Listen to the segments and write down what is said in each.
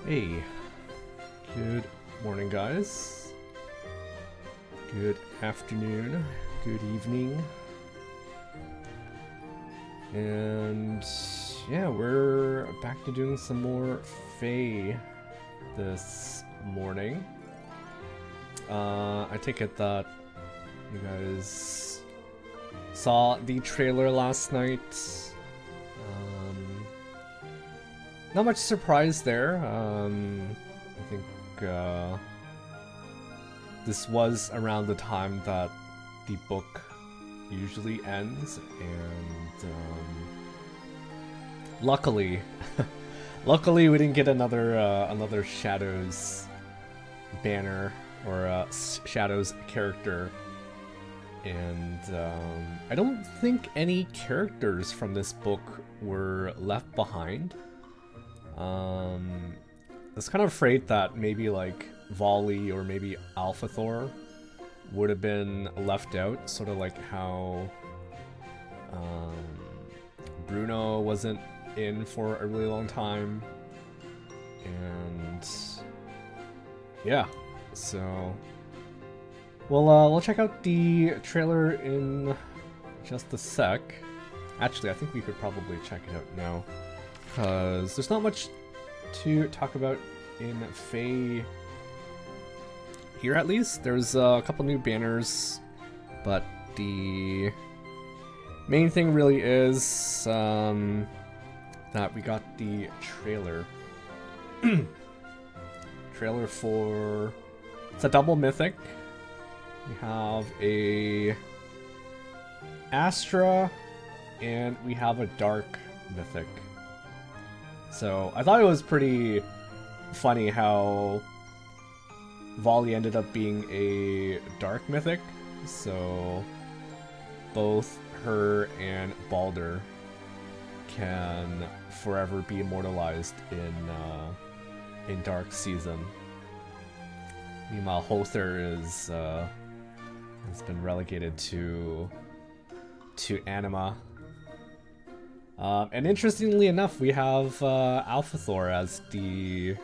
Hey, good morning guys, good afternoon, good evening, and yeah, we're back to doing some more FEH this morning. I take it that you guys saw the trailer last night. Not much surprise there. I think this was around the time that the book usually ends, and luckily, luckily we didn't get another Shadows banner or Shadows character, and I don't think any characters from this book were left behind. I was kind of afraid that maybe like Volley or maybe Alpha Thor would have been left out, sort of like how Bruno wasn't in for a really long time, and yeah, so we'll check out the trailer in just a sec. Actually, I think we could probably check it out now, because there's not much to talk about in FEH here, at least. There's a couple new banners, but the main thing really is that we got the trailer. Trailer for... it's a double mythic. We have a Astra, and we have a dark mythic. So I thought it was pretty funny how Volley ended up being a dark mythic, so both her and Balder can forever be immortalized in Dark Season. Meanwhile, Hother is has been relegated to Anima. And interestingly enough, we have Alpha Thor as the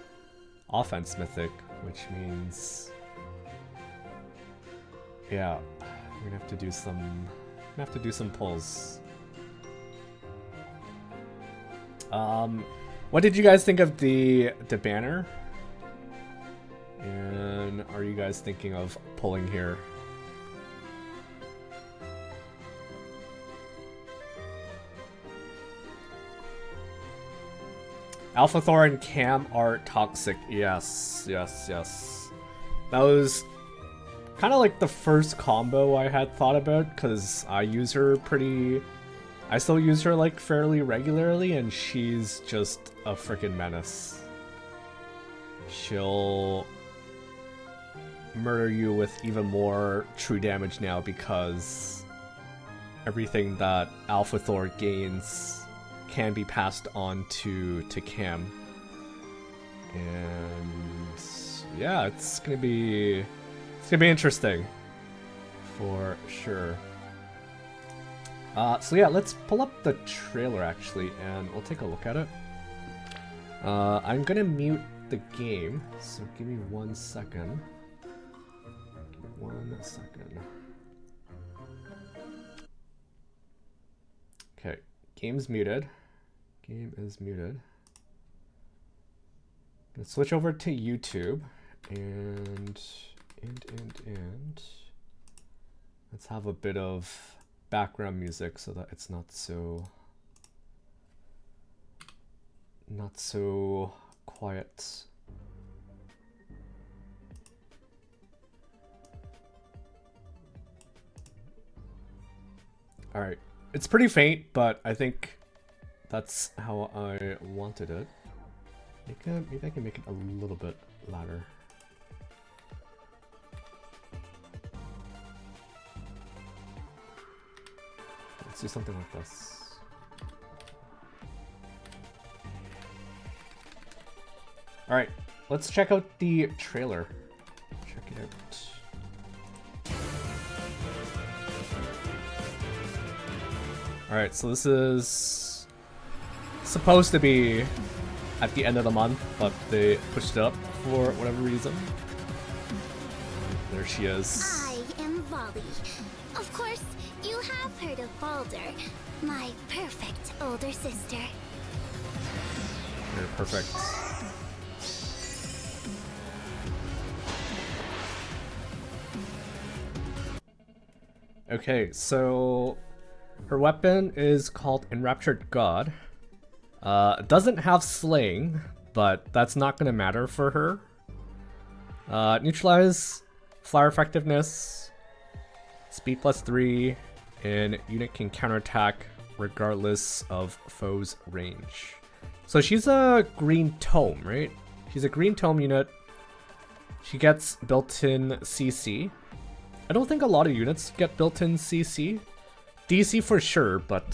offense mythic, which means, yeah, we're gonna have to do some pulls. What did you guys think of the banner? And are you guys thinking of pulling here? Alpha Thor and Cam are toxic. Yes. That was kind of like the first combo I had thought about, because I still use her like fairly regularly, and she's just a freaking menace. She'll murder you with even more true damage now, because everything that Alpha Thor gains can be passed on to Cam. And yeah, it's gonna be interesting for sure. So yeah, let's pull up the trailer actually, and we'll take a look at it. I'm gonna mute the game, so give me 1 second. 1 second. Okay, game's muted. Game is muted. Let's switch over to YouTube, and let's have a bit of background music so that it's not so quiet. All right, it's pretty faint, but I think That's how I wanted it. Maybe I can make it a little bit louder. Let's do something like this. Alright, let's check out the trailer. Check it out. Alright, so this is supposed to be at the end of the month, but they pushed it up for whatever reason. There she is. I am Volley. Of course, you have heard of Balder, my perfect older sister. You're perfect. Okay, so her weapon is called Enraptured God. Doesn't have slaying, but that's not gonna matter for her. Neutralize, flower effectiveness, speed +3, and unit can counterattack regardless of foe's range. So she's a green tome, right? She's a green tome unit. She gets built-in CC. I don't think a lot of units get built-in CC. DC for sure, but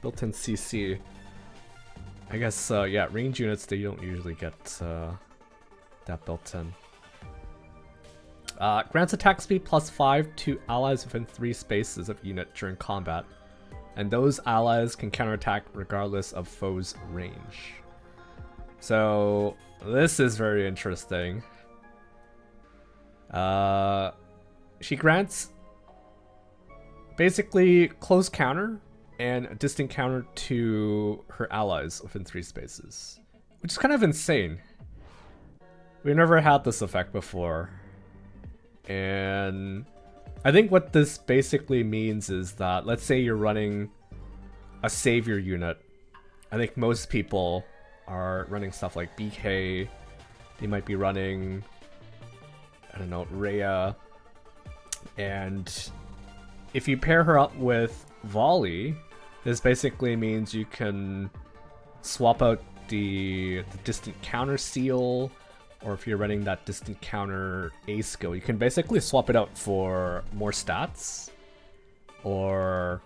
built-in CC. I guess, yeah, range units, they don't usually get that built-in. Grants attack speed +5 to allies within 3 spaces of unit during combat. And those allies can counterattack regardless of foe's range. So, this is very interesting. She grants basically close counter and a distant counter to her allies within 3 spaces, which is kind of insane. We never had this effect before, and I think what this basically means is that, let's say you're running a savior unit. I think most people are running stuff like BK. They might be running, I don't know, Rhea. And if you pair her up with Volley, this basically means you can swap out the distant counter seal, or if you're running that distant counter A skill, you can basically swap it out for more stats or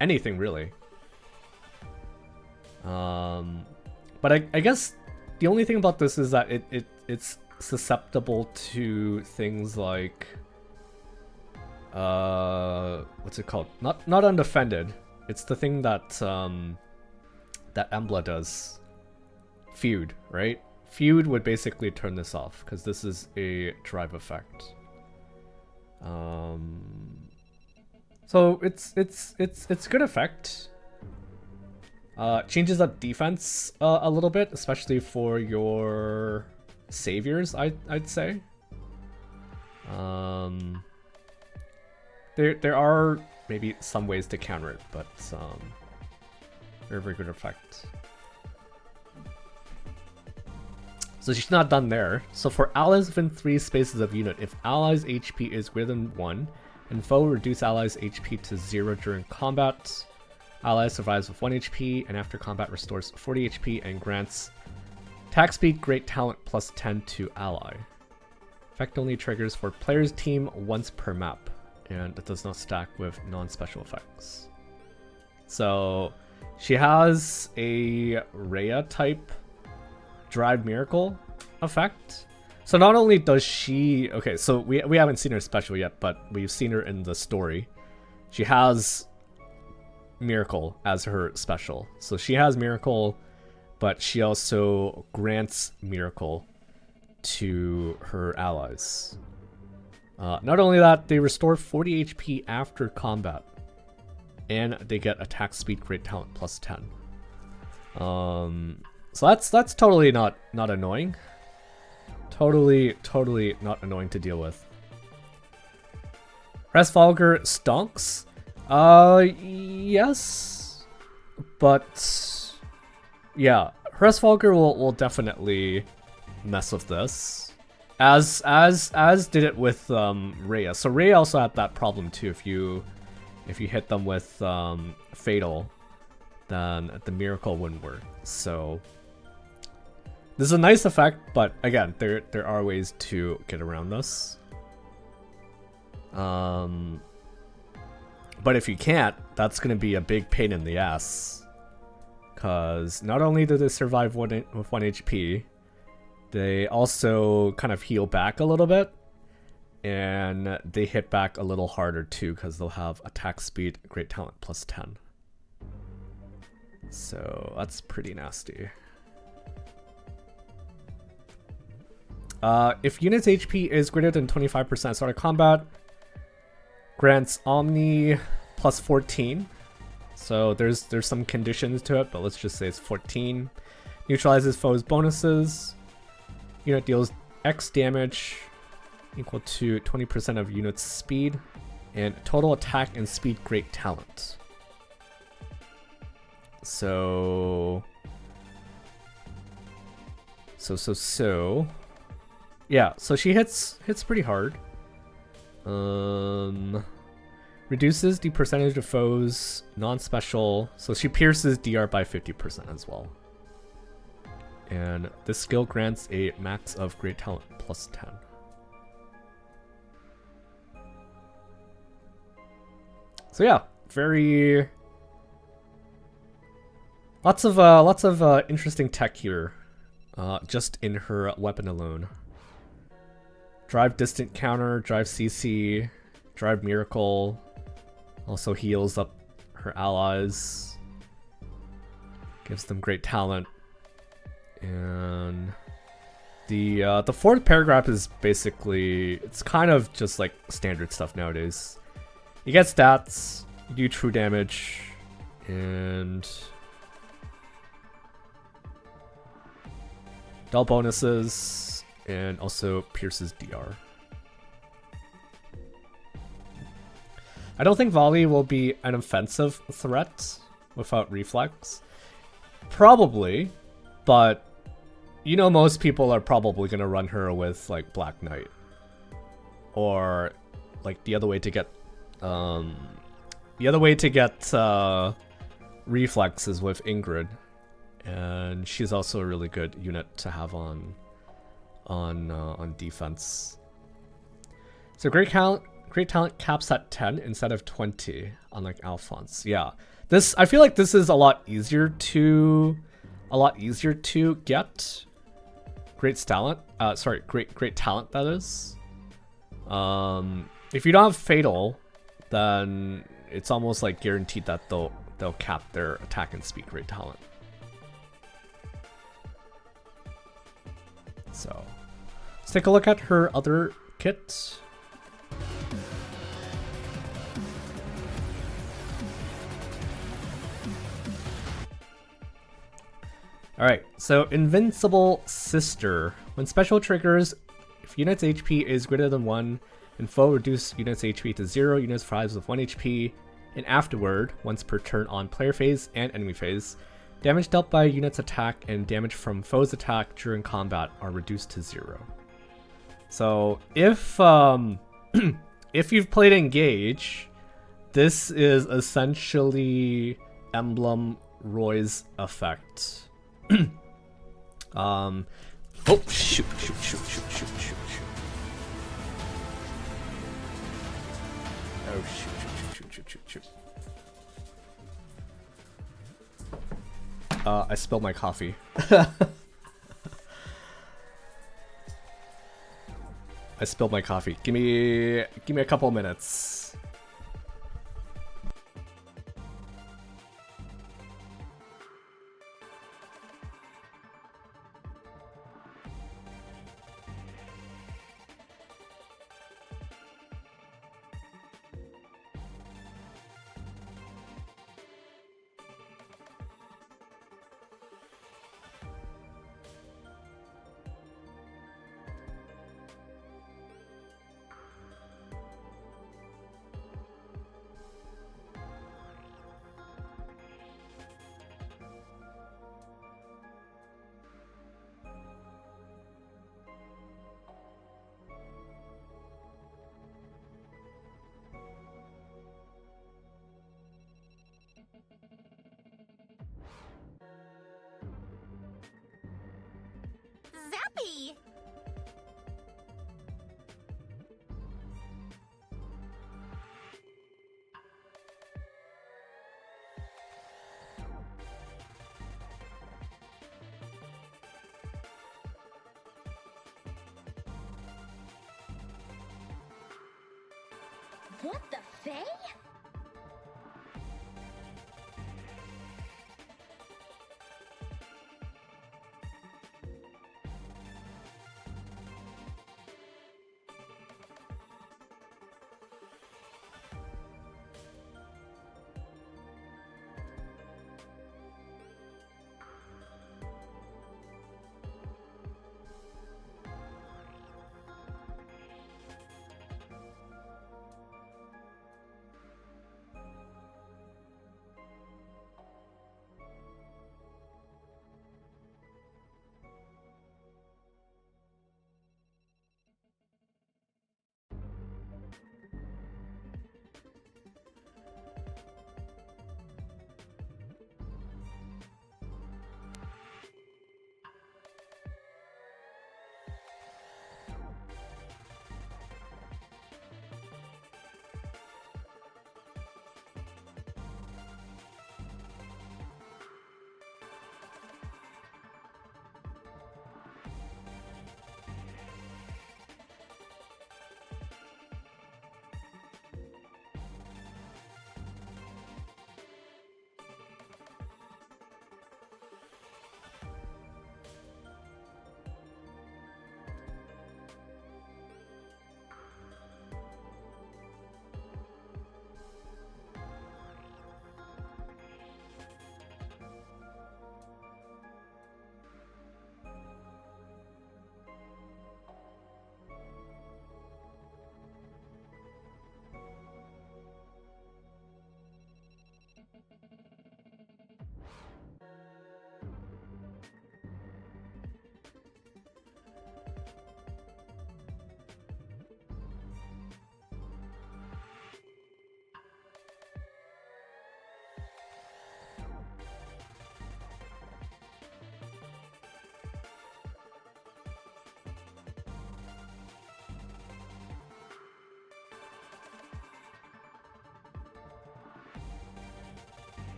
anything really. But I guess the only thing about this is that it's susceptible to things like what's it called? Not undefended. It's the thing that that Embla does. Feud, right? Feud would basically turn this off because this is a drive effect. So it's good effect. Changes up defense a little bit, especially for your saviors. I'd say. There are maybe some ways to counter it, but very good effect. So she's not done there. So for allies within 3 spaces of unit, if allies' HP is greater than 1, and foe reduce allies' HP to 0 during combat, ally survives with 1 HP, and after combat restores 40 HP and grants attack speed, great talent +10 to ally. Effect only triggers for player's team once per map, and it does not stack with non-special effects. So she has a Rhea type Drive Miracle effect. So not only does she... Okay, so we haven't seen her special yet, but we've seen her in the story. She has Miracle as her special. So she has Miracle, but she also grants Miracle to her allies. Not only that, they restore 40 HP after combat, and they get attack speed, great talent +10. So that's totally not annoying. Totally not annoying to deal with. Hresvalgar stonks. Yes, but yeah, Hresvalgar will definitely mess with this. As did it with Rhea. So Rhea also had that problem too. If you hit them with Fatal, then the miracle wouldn't work. So this is a nice effect, but again, there are ways to get around this. But if you can't, that's gonna be a big pain in the ass. Cause not only do they survive with 1 HP, they also kind of heal back a little bit. And they hit back a little harder too, because they'll have attack speed, great talent plus 10. So that's pretty nasty. If unit's HP is greater than 25% start of combat, grants Omni plus 14. So there's some conditions to it, but let's just say it's 14. Neutralizes foes' bonuses. Unit deals X damage equal to 20% of unit's speed, and total attack and speed great talent. So yeah, so she hits pretty hard. Reduces the percentage of foes non-special, so she pierces DR by 50% as well. And this skill grants a max of great talent plus 10. So yeah, very lots of interesting tech here, just in her weapon alone. Drive distant counter, drive CC, drive miracle, also heals up her allies, gives them great talent, and the fourth paragraph is basically, it's kind of just like standard stuff nowadays. You get stats, you do true damage, and dull bonuses, and also pierces DR. I don't think volley will be an offensive threat without reflex. Probably, but you know most people are probably gonna run her with like Black Knight, or like the other way to get reflex is with Ingrid, and she's also a really good unit to have on defense. So great talent caps at 10 instead of 20, unlike Alphonse. Yeah, this, I feel like this is a lot easier to get. Great talent, great talent, that is. If you don't have Fatal, then it's almost like guaranteed that they'll cap their attack and speed great talent. So let's take a look at her other kit. Alright, so Invincible Sister. When special triggers, if unit's HP is greater than 1, and foe reduce unit's HP to 0, units fries with 1 HP, and afterward, once per turn on player phase and enemy phase, damage dealt by unit's attack and damage from foe's attack during combat are reduced to 0. So if if you've played Engage, this is essentially Emblem Roy's effect. Oh, shoot. Oh, shoot. I spilled my coffee. I spilled my coffee. Give me a couple minutes. Yippee! What the Fae?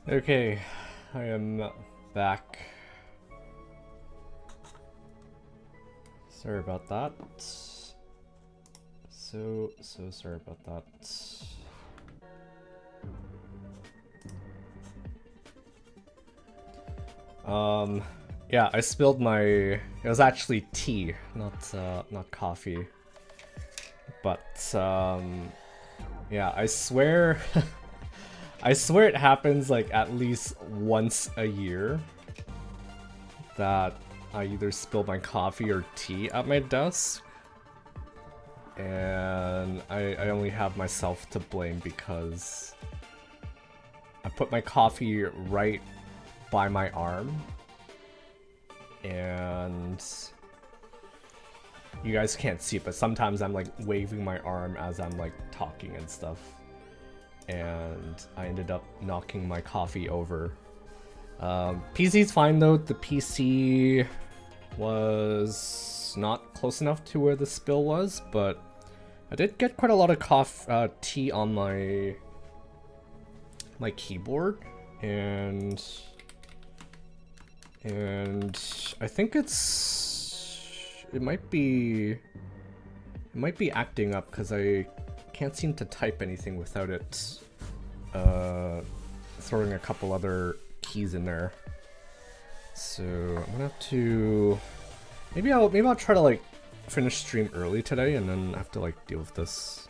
Okay, I am back. Sorry about that. So sorry about that. Yeah, I spilled my. It was actually tea, not coffee. But yeah, I swear, I swear it happens like at least once a year that I either spill my coffee or tea at my desk, and I only have myself to blame because I put my coffee right by my arm, and you guys can't see it, but sometimes I'm like waving my arm as I'm like talking and stuff, and I ended up knocking my coffee over. PC's fine though. The PC was not close enough to where the spill was, but I did get quite a lot of tea on my keyboard, and I think it might be acting up because I can't seem to type anything without it throwing a couple other keys in there. So I'm gonna have to maybe I'll try to like finish stream early today and then have to like deal with this.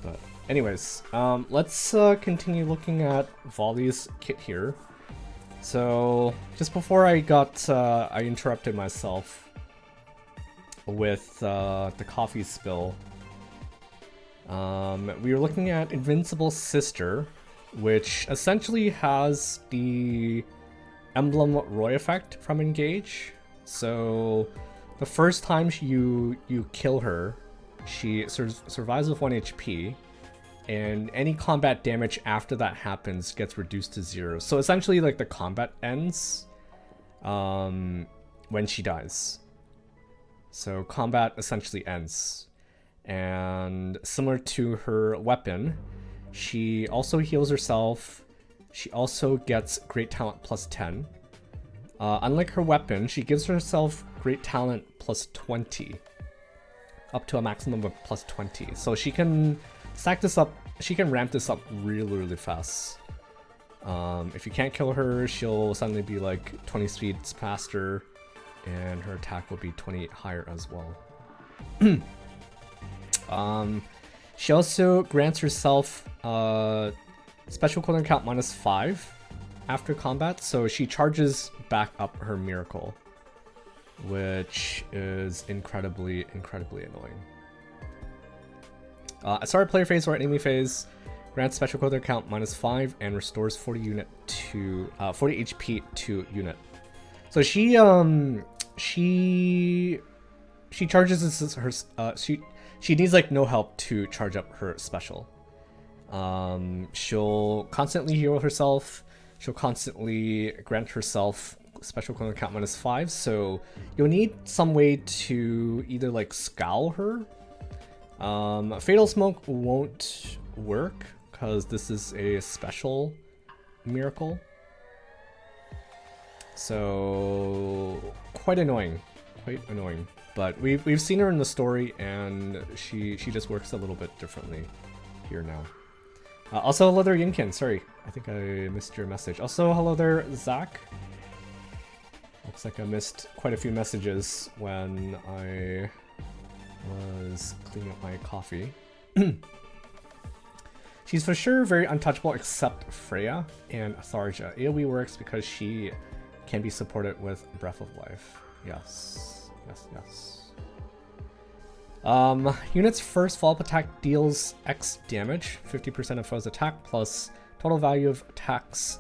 But anyways, let's continue looking at Volley's kit here. So just before I interrupted myself with the coffee spill. We were looking at Invincible Sister, which essentially has the Emblem Roy effect from Engage. So the first time you kill her, she survives with 1 HP, and any combat damage after that happens gets reduced to 0. So essentially, like, the combat ends when she dies. So combat essentially ends. And similar to her weapon, she also heals herself. She also gets Great Talent plus 10. Unlike her weapon, she gives herself Great Talent plus 20. Up to a maximum of plus 20. So she can stack this up, she can ramp this up really fast. If you can't kill her, she'll suddenly be like 20 speeds faster, and her attack will be 28 higher as well. She also grants herself special cooldown count -5 after combat, so she charges back up her miracle, which is incredibly annoying. At start player phase or at enemy phase, grants special cooldown count -5 and restores 40 HP to unit. So she charges her she needs like no help to charge up her special. She'll constantly heal herself. She'll constantly grant herself special cooldown count -5. So you'll need some way to either like scowl her. Fatal Smoke won't work because this is a special miracle. So quite annoying. But we've seen her in the story, and she just works a little bit differently here now. Also, hello there, Yinkin. Sorry, I think I missed your message. Also, hello there, Zach. Looks like I missed quite a few messages when I was cleaning up my coffee. She's for sure very untouchable except Freya and Tharja. AoE works because she can be supported with Breath of Life. Yes. Unit's first follow-up attack deals X damage, 50% of foe's attack, plus total value of attacks,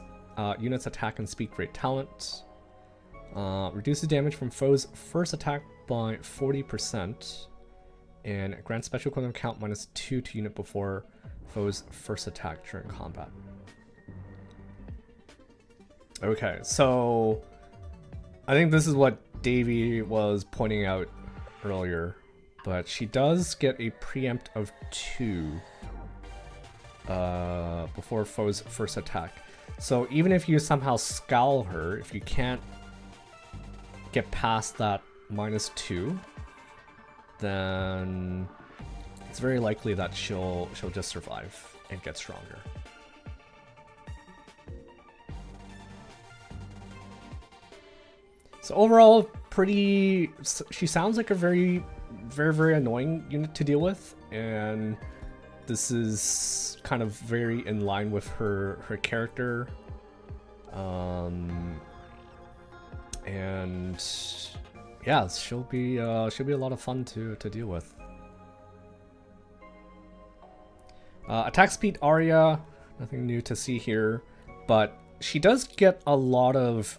unit's attack and speed Great Talent. Reduces damage from foe's first attack by 40%, and grants special cooldown count -2 to unit before foe's first attack during combat. Okay, so I think this is what Davey was pointing out earlier, but she does get a preempt of 2 before foe's first attack. So even if you somehow scowl her, if you can't get past that -2, then it's very likely that she'll just survive and get stronger. So overall, she sounds like a very annoying unit to deal with, and this is kind of very in line with her character. And yeah, she'll be a lot of fun to deal with. Attack speed Arya, nothing new to see here, but she does get a lot of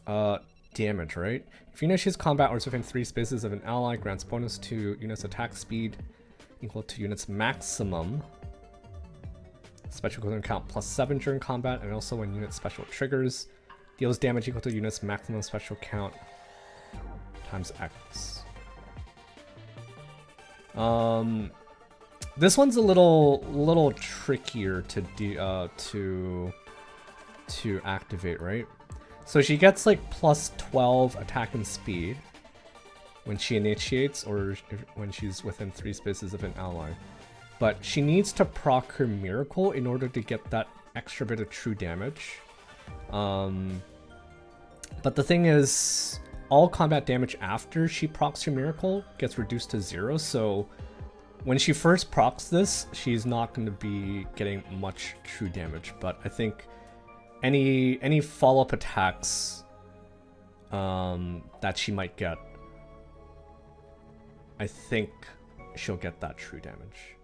damage, right? If you initiate combat or is within 3 spaces of an ally, grants bonus to units' attack speed equal to units' maximum special count +7 during combat, and also when unit special triggers, deals damage equal to units' maximum special count times X. This one's a little trickier to activate, right? So she gets like +12 attack and speed when she initiates, or when she's within 3 spaces of an ally. But she needs to proc her miracle in order to get that extra bit of true damage. But the thing is, all combat damage after she procs her miracle gets reduced to 0, so when she first procs this, she's not going to be getting much true damage. But I think any follow-up attacks that she might get, I think she'll get that true damage.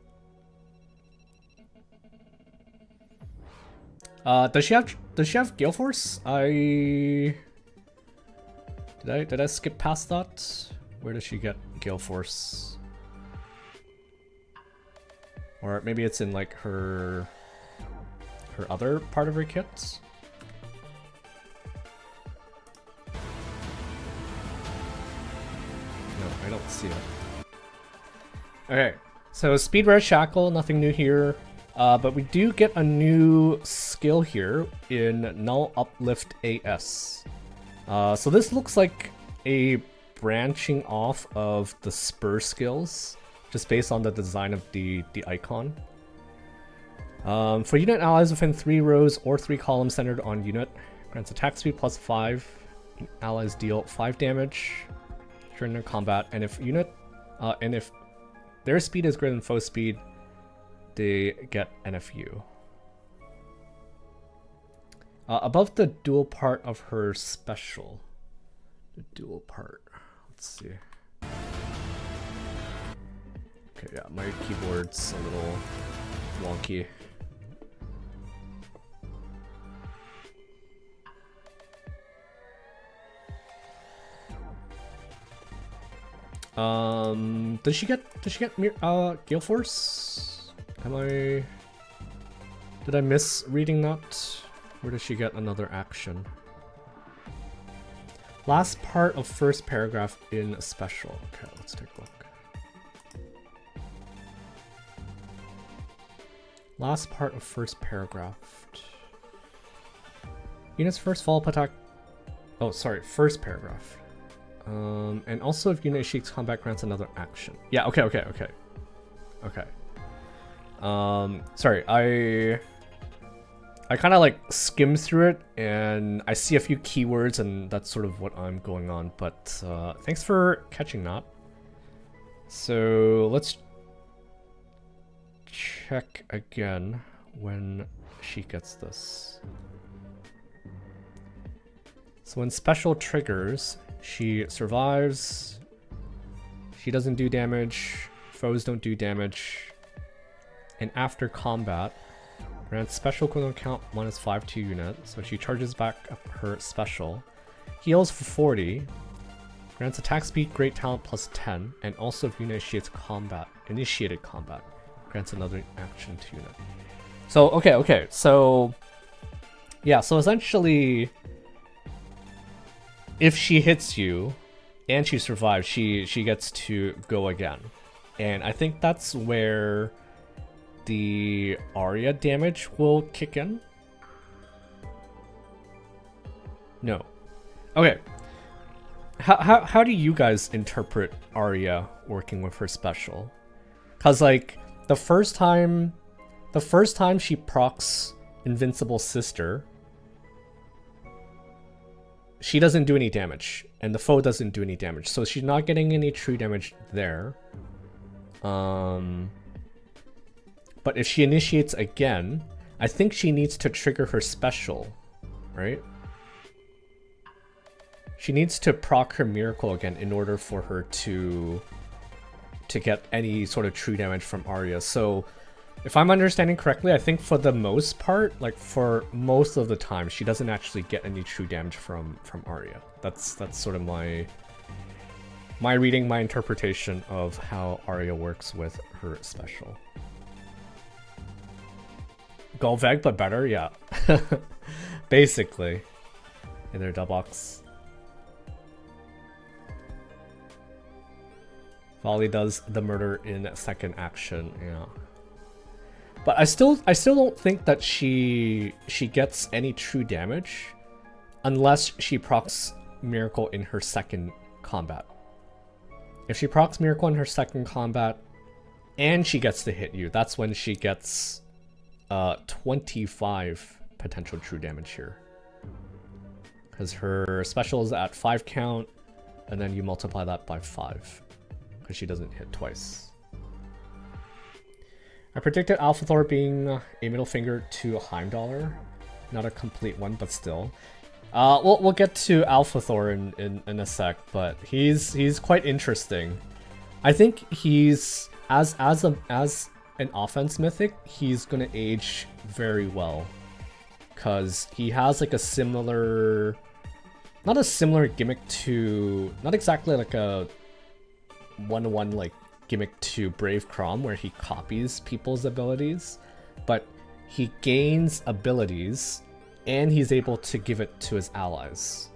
Does she have Gale Force? Did I skip past that? Where does she get Gale Force? Or maybe it's in like her other part of her kit. No, I don't see it. Okay, so Speed Rare Shackle, nothing new here. But we do get a new skill here in Null Uplift AS. So this looks like a branching off of the Spur skills, just based on the design of the icon. For unit allies within 3 rows or 3 columns centered on unit, grants attack speed +5. Allies deal 5 damage during their combat, and if their speed is greater than foe speed, they get NFU. Above the dual part of her special. The dual part. Let's see. Okay, yeah, my keyboard's a little wonky. Does she get Gale Force? Did I miss reading that? Where does she get another action? Last part of first paragraph in special. Okay, let's take a look. Last part of first paragraph. Unit's first follow-up attack. Oh, sorry, first paragraph. And also if unit initiates combat, grants another action. Yeah, okay. Sorry, I kind of like skimmed through it and I see a few keywords and that's sort of what I'm going on, but thanks for catching that. So let's check again when she gets this. So when special triggers, she survives, she doesn't do damage, foes don't do damage, and after combat, grants special cooldown count -5 to unit, so she charges back up her special, heals for 40, grants attack speed, great talent +10, and also if unit initiated combat, grants another action to unit. So okay, so yeah, so essentially, if she hits you and she survives, she gets to go again, and I think that's where the Arya damage will kick in. No. Okay. How do you guys interpret Arya working with her special? Cause like the first time she procs Invincible Sister, she doesn't do any damage, and the foe doesn't do any damage, so she's not getting any true damage there. But if she initiates again, I think she needs to trigger her special, right? She needs to proc her miracle again in order for her to get any sort of true damage from Arya. So if I'm understanding correctly, I think for the most part, like for most of the time, she doesn't actually get any true damage from Arya. That's sort of my reading, my interpretation of how Arya works with her special. Golveg, but better, yeah. Basically. Hey there, Dubbox. Volley does the murder in second action, yeah. But I still don't think that she gets any true damage unless she procs Miracle in her second combat. If she procs Miracle in her second combat and she gets to hit you, that's when she gets 25 potential true damage here. Because her special is at 5 count, and then you multiply that by 5. Because she doesn't hit twice. I predicted Alpha Thor being a middle finger to Heimdallr. Not a complete one, but still. We'll get to Alpha Thor in a sec, but he's quite interesting. I think he's as an offense mythic, he's gonna age very well, cause he has like a similar, not a similar gimmick to, not exactly like a 1-1 like gimmick to Brave Crom where he copies people's abilities, but he gains abilities and he's able to give it to his allies.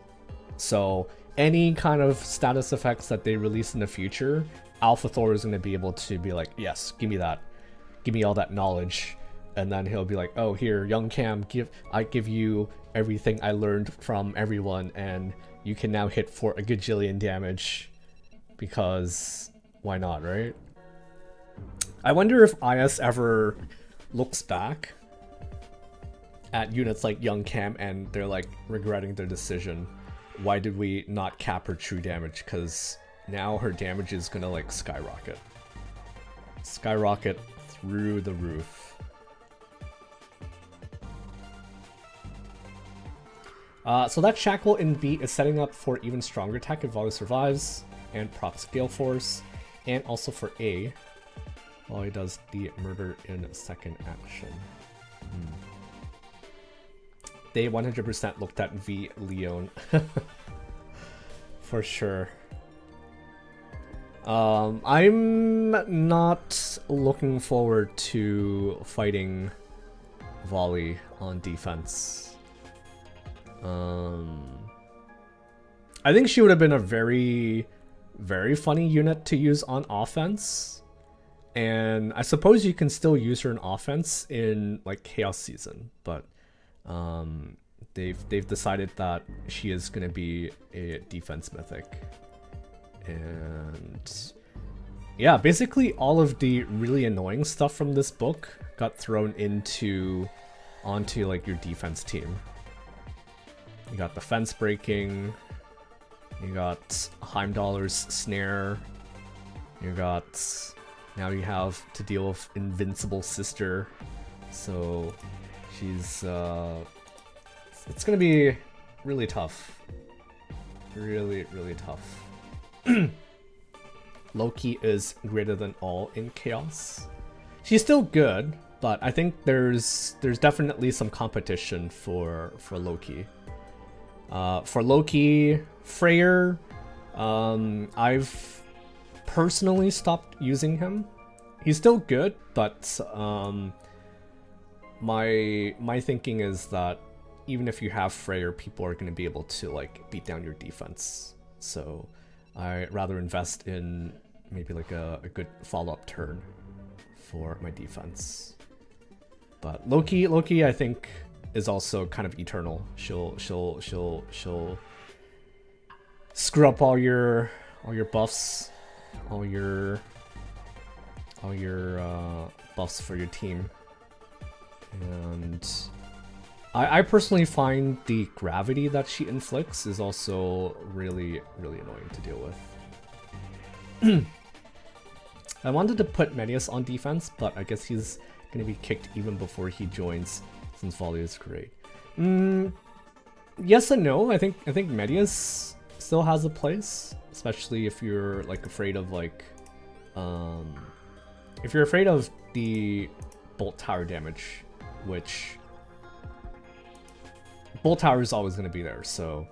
So any kind of status effects that they release in the future, Alpha Thor is going to be able to be like, yes, give me that. Give me all that knowledge. And then he'll be like, oh, here, young Cam, I give you everything I learned from everyone, and you can now hit for a gajillion damage. Because why not, right? I wonder if IS ever looks back at units like Young Cam and they're like regretting their decision. Why did we not cap her true damage? Because now her damage is gonna like skyrocket. Skyrocket through the roof. So that Shackle in B is setting up for even stronger attack if Volley survives, and procs Gale Force, and also for A, Volley does the murder in second action. They 100% looked at V Leon. For sure. I'm not looking forward to fighting Volley on defense. I think she would have been a very, very funny unit to use on offense. And I suppose you can still use her in offense in like Chaos Season, but they've decided that she is going to be a defense mythic. And yeah, basically all of the really annoying stuff from this book got thrown onto like your defense team. You got the fence breaking, you got Heimdallr's snare, now you have to deal with Invincible Sister, so she's it's gonna be really tough. Really, really tough. Loki is greater than all in Chaos. She's still good, but I think there's definitely some competition for Loki. For Loki, Freyr, I've personally stopped using him. He's still good, but my thinking is that even if you have Freyr, people are going to be able to like beat down your defense. So I rather invest in maybe like a good follow-up turn for my defense. But Loki, I think, is also kind of eternal. She'll screw up all your buffs, all your buffs for your team. And I personally find the gravity that she inflicts is also really annoying to deal with. I wanted to put Medius on defense, but I guess he's going to be kicked even before he joins, since volley is great. Yes and no. I think Medius still has a place, especially if you're like afraid of like if you're afraid of the bolt tower damage, which bolt tower is always going to be there, so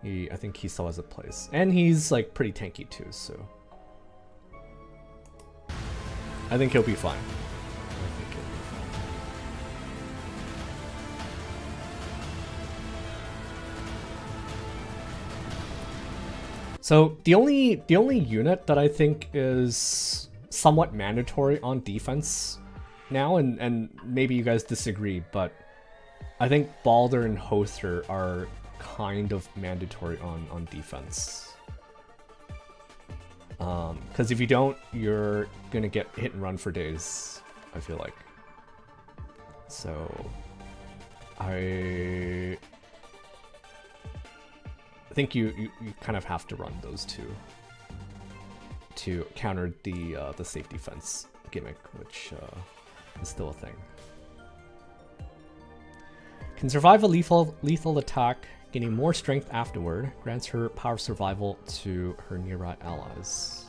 I think he still has a place, and he's like pretty tanky too, so I think he'll be fine. So the only unit that I think is somewhat mandatory on defense now, and maybe you guys disagree, but I think Balder and Hother are kind of mandatory on defense. Because if you don't, you're gonna get hit and run for days, I feel like. So I think you kind of have to run those two to counter the safe defense gimmick, which is still a thing. Can survive a lethal attack, gaining more strength afterward. Grants her power of survival to her nearby allies.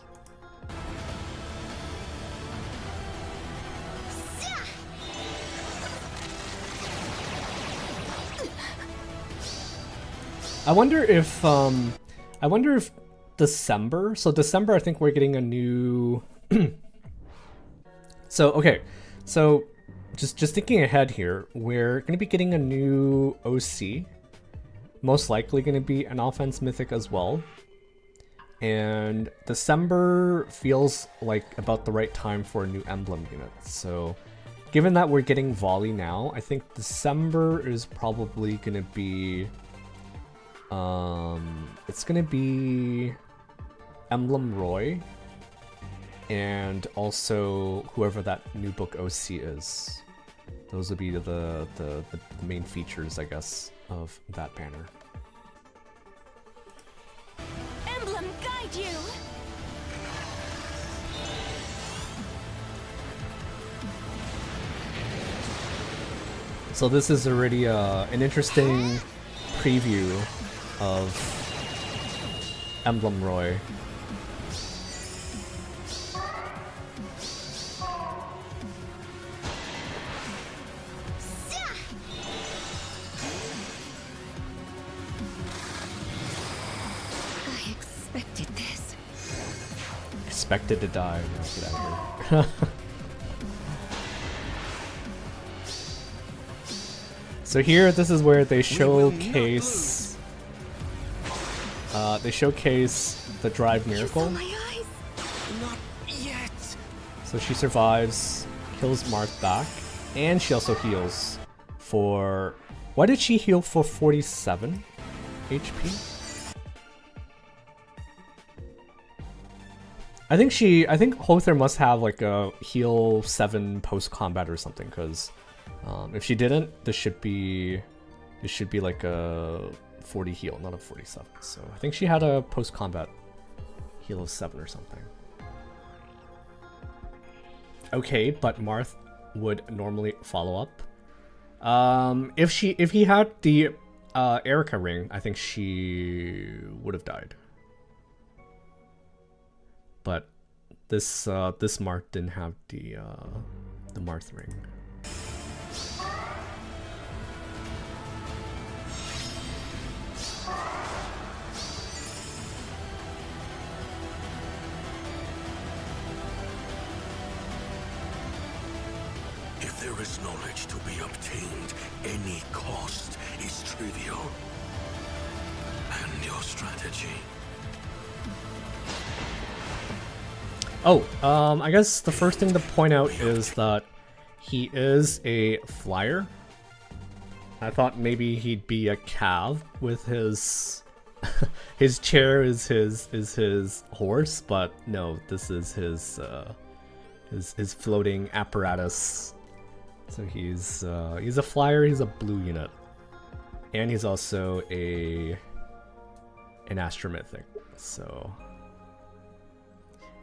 I wonder if December. So December, I think we're getting a new. So okay, so just thinking ahead here, we're gonna be getting a new OC. Most likely gonna be an offense mythic as well. And December feels like about the right time for a new emblem unit. So given that we're getting volley now, I think December is probably gonna be. It's gonna be Emblem Roy, and also whoever that new book OC is. Those would be the main features, I guess, of that banner. Emblem guide you. So this is already an interesting preview of Emblem Roy. I expected this. Expected to die. Let's get out of here. So here, this is where they showcase. They showcase the Drive Miracle. Not yet. So she survives, kills Marth back, and she also heals for. Why did she heal for 47 HP? I think Hother must have like a heal 7 post combat or something, because if she didn't, this should be like a 40 heal, not a 47. So I think she had a post combat heal of 7 or something. Okay, but Marth would normally follow up. If he had the Erica ring, I think she would have died. But this Marth didn't have the Marth ring. If there is knowledge to be obtained, any cost is trivial. And your strategy. Oh, I guess the first thing to point out is that He is a flyer. I thought maybe he'd be a cav with his his chair is his horse, but no, this is his floating apparatus. So he's a flyer. He's a blue unit, and he's also an astromythic. So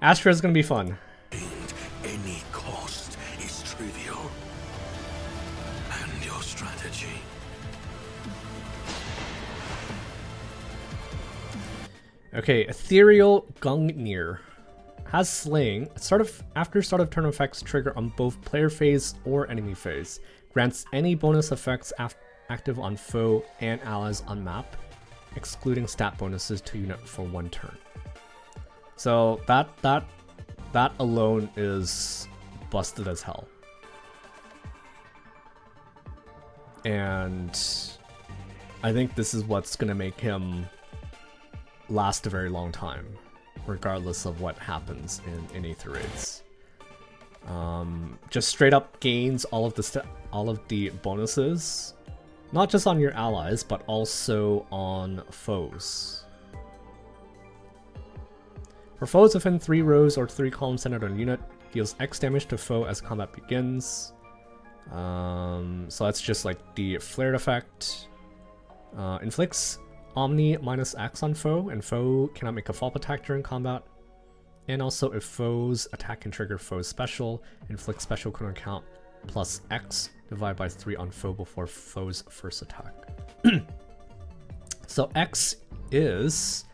Astra is gonna be fun. Any cost is trivial. And your strategy. Okay, Ethereal Gungnir has Slaying. After start of turn effects trigger on both player phase or enemy phase. Grants any bonus effects active on foe and allies on map, excluding stat bonuses to unit for 1 turn. So that alone is busted as hell. And I think this is what's gonna make him last a very long time, regardless of what happens in Aether Raids. Just straight up gains all of the bonuses, not just on your allies, but also on foes. For foes within 3 rows or 3 columns centered on unit, deals X damage to foe as combat begins. So that's just like the flared effect. Inflicts Omni minus X on foe, and foe cannot make a follow-up attack during combat. And also, if foe's attack can trigger foe's special, inflict special counter count plus X divided by 3 on foe before foe's first attack. So X is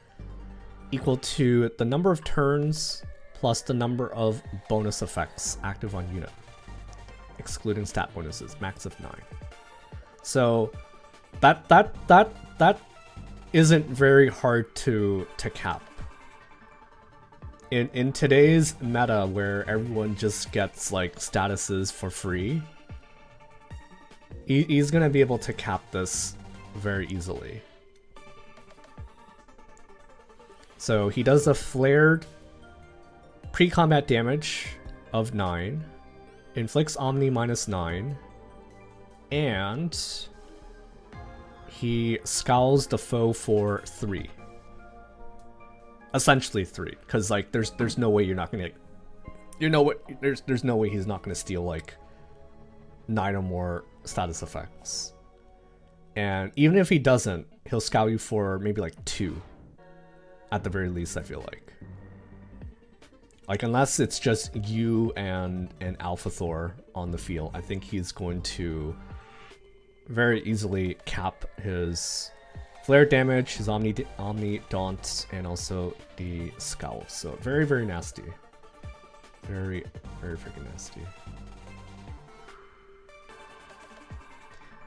equal to the number of turns plus the number of bonus effects active on unit, excluding stat bonuses, max of 9. So that isn't very hard to cap. In today's meta where everyone just gets like statuses for free, he's gonna be able to cap this very easily. So he does a flared pre-combat damage of 9, inflicts Omni minus 9, and he scowls the foe for 3. Essentially 3, because like there's no way you're not gonna, there's no way he's not gonna steal like 9 or more status effects. And even if he doesn't, he'll scowl you for maybe like 2 at the very least, I feel like. Like unless it's just you and Alpha Thor on the field, I think he's going to very easily cap his flare damage, his Omni Daunt, and also the Scowl. So very, very nasty. Very, very freaking nasty.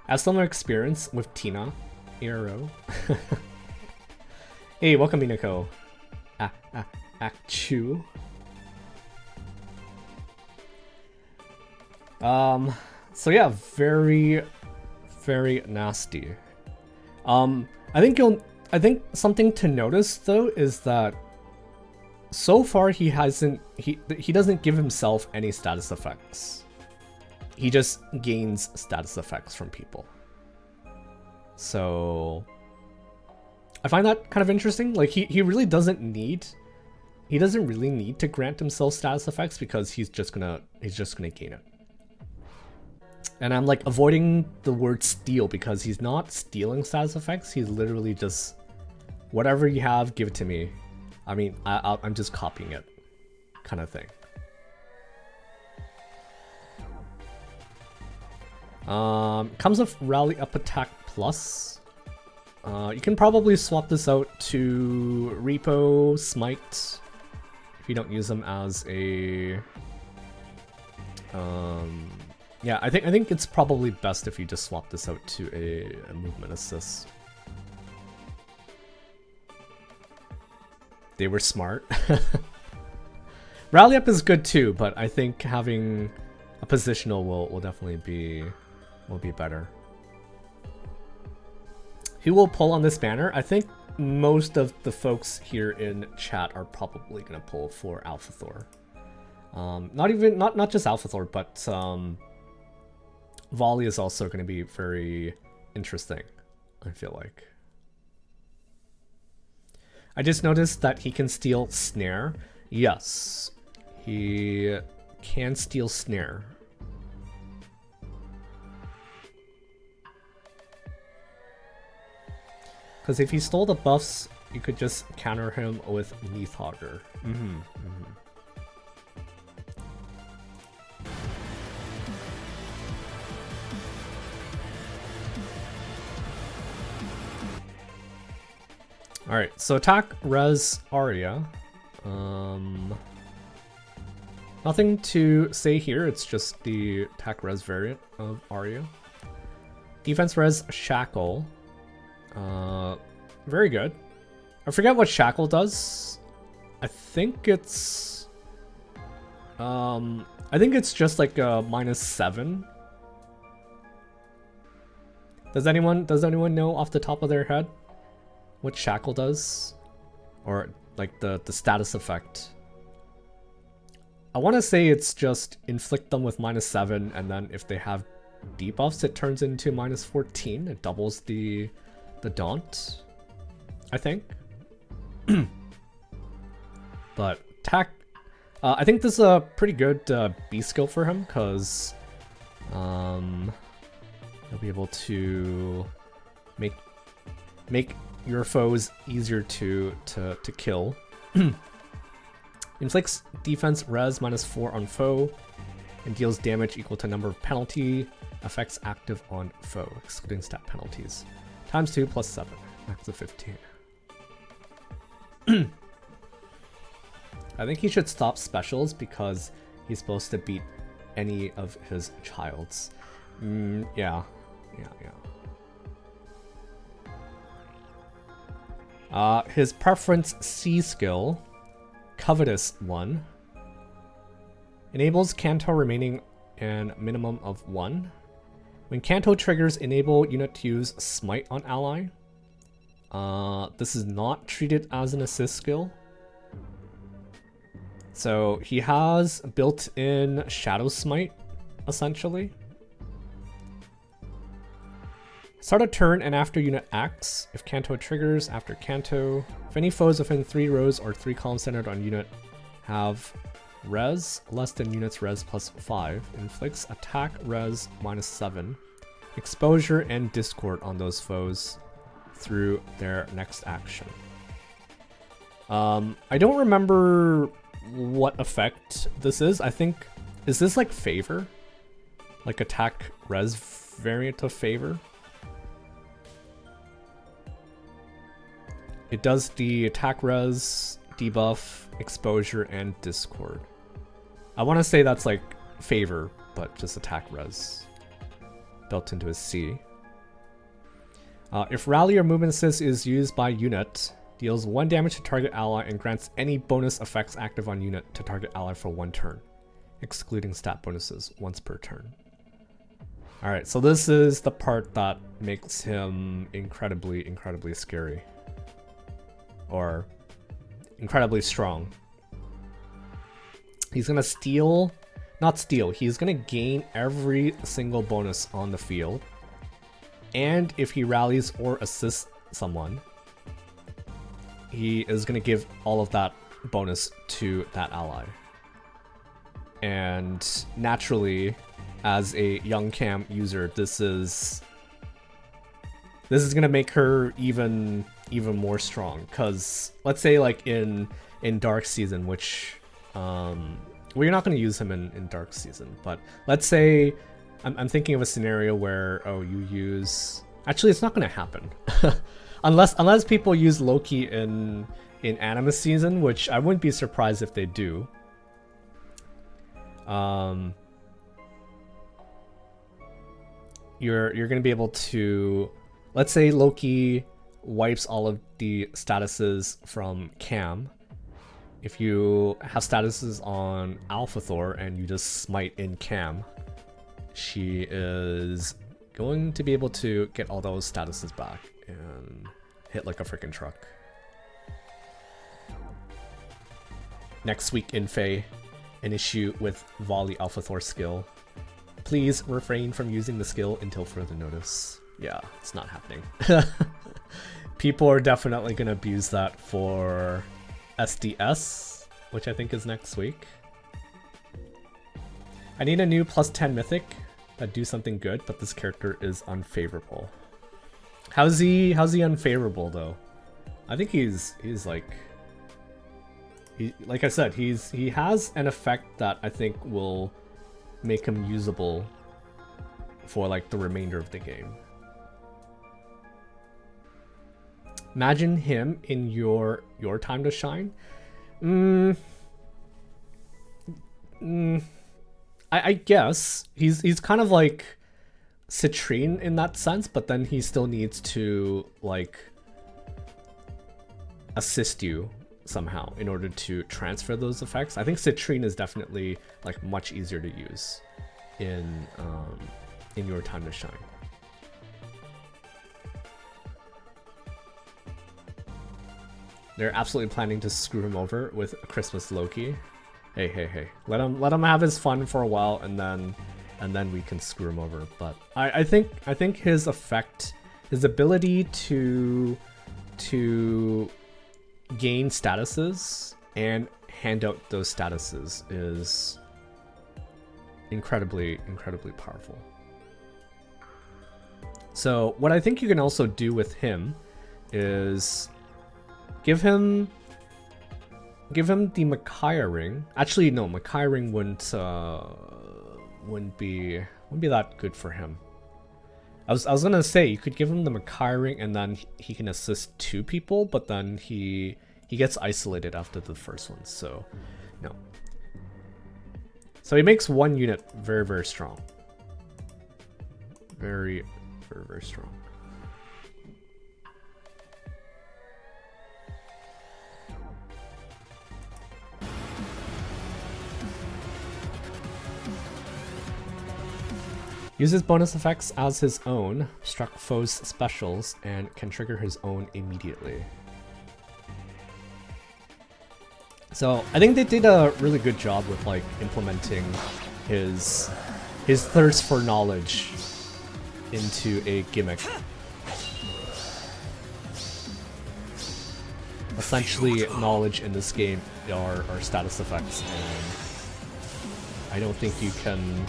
I have similar experience with Tina, Arrow. Hey, welcome Minako. Achu. So yeah, very, very nasty. I think something to notice though is that so far he doesn't give himself any status effects. He just gains status effects from people. So I find that kind of interesting. Like he really doesn't really need to grant himself status effects because he's just gonna gain it. And I'm like avoiding the word steal because he's not stealing status effects. He's literally just whatever you have, give it to me. I mean, I'm just copying it, kind of thing. Comes with Rally Up Attack Plus. You can probably swap this out to Repo, Smite, if you don't use them as a... yeah, I think it's probably best if you just swap this out to a movement assist. They were smart. Rally Up is good too, but I think having a positional will definitely be better. Who will pull on this banner? I think most of the folks here in chat are probably gonna pull for Alpha Thor. Not just Alpha Thor, but Volley is also going to be very interesting, I feel like. I just noticed that he can steal Snare. Yes, he can steal Snare. Because if he stole the buffs, you could just counter him with Neathhogger. Alright, so attack res Arya. Nothing to say here, it's just the attack res variant of Arya. Defense res Shackle. Very good. I forget what Shackle does. I think it's just like a -7. Does anyone know off the top of their head what Shackle does? Or like the status effect? I want to say it's just inflict them with -7, and then if they have debuffs it turns into -14. It doubles the daunt, I think. But attack, I think this is a pretty good B skill for him, because he'll be able to make your foes easier to kill. Inflicts defense res -4 on foe and deals damage equal to number of penalty effects active on foe, excluding stat penalties. ×2 + 7, max of 15. I think he should stop specials because he's supposed to beat any of his childs. Yeah. His preference C skill, Covetous One, enables Kanto remaining in minimum of 1. When Kanto triggers, enable unit to use Smite on ally. This is not treated as an assist skill. So he has built-in Shadow Smite, essentially. Start a turn and after unit acts, if Kanto triggers, after Kanto, if any foes within 3 rows or 3 columns centered on unit have res less than unit's res +5, inflicts attack res -7, exposure and discord on those foes through their next action. I don't remember what effect this is. I think, is this like favor? Like attack res variant of favor? It does the attack res, debuff, exposure, and discord. I want to say that's like favor, but just attack res built into his C. If rally or movement assist is used by unit, deals 1 damage to target ally and grants any bonus effects active on unit to target ally for 1 turn, excluding stat bonuses once per turn. Alright, so this is the part that makes him incredibly scary. Or incredibly strong. He's gonna steal, not steal, he's gonna gain every single bonus on the field. And if he rallies or assists someone, he is gonna give all of that bonus to that ally. And naturally, as a young cam user, this is gonna make her even more strong. Cause let's say like in Dark Season, which well, you're not gonna use him in Dark Season, but let's say I'm thinking of a scenario where you use, actually it's not gonna happen. unless people use Loki in Animus Season, which I wouldn't be surprised if they do. You're gonna be able to, let's say Loki wipes all of the statuses from Cam. If you have statuses on Alpha Thor and you just smite in Cam, she is going to be able to get all those statuses back and hit like a freaking truck. Next week in Fae, an issue with Volley Alpha Thor skill. Please refrain from using the skill until further notice. Yeah, it's not happening. People are definitely gonna abuse that for SDS, which I think is next week. I need a new +10 mythic that do something good, but this character is unfavorable. How's he unfavorable though? I think he's like like I said, he has an effect that I think will make him usable for like the remainder of the game. Imagine him in your time to shine. I guess he's kind of like Citrine in that sense, but then he still needs to like assist you somehow in order to transfer those effects. I think Citrine is definitely like much easier to use in your time to shine. They're absolutely planning to screw him over with Christmas Loki. Hey. Let him have his fun for a while, and then we can screw him over. But I think his effect, his ability to gain statuses and hand out those statuses is incredibly powerful. So what I think you can also do with him is give him the Micaiah ring. Actually, no, Micaiah ring wouldn't be that good for him. I was gonna say you could give him the Micaiah ring and then he can assist 2 people, but then he gets isolated after the first one. So no. So he makes 1 unit very strong. Very strong. Uses bonus effects as his own, struck foes specials, and can trigger his own immediately. So I think they did a really good job with like implementing his thirst for knowledge into a gimmick. Essentially, knowledge in this game are status effects, and I don't think you can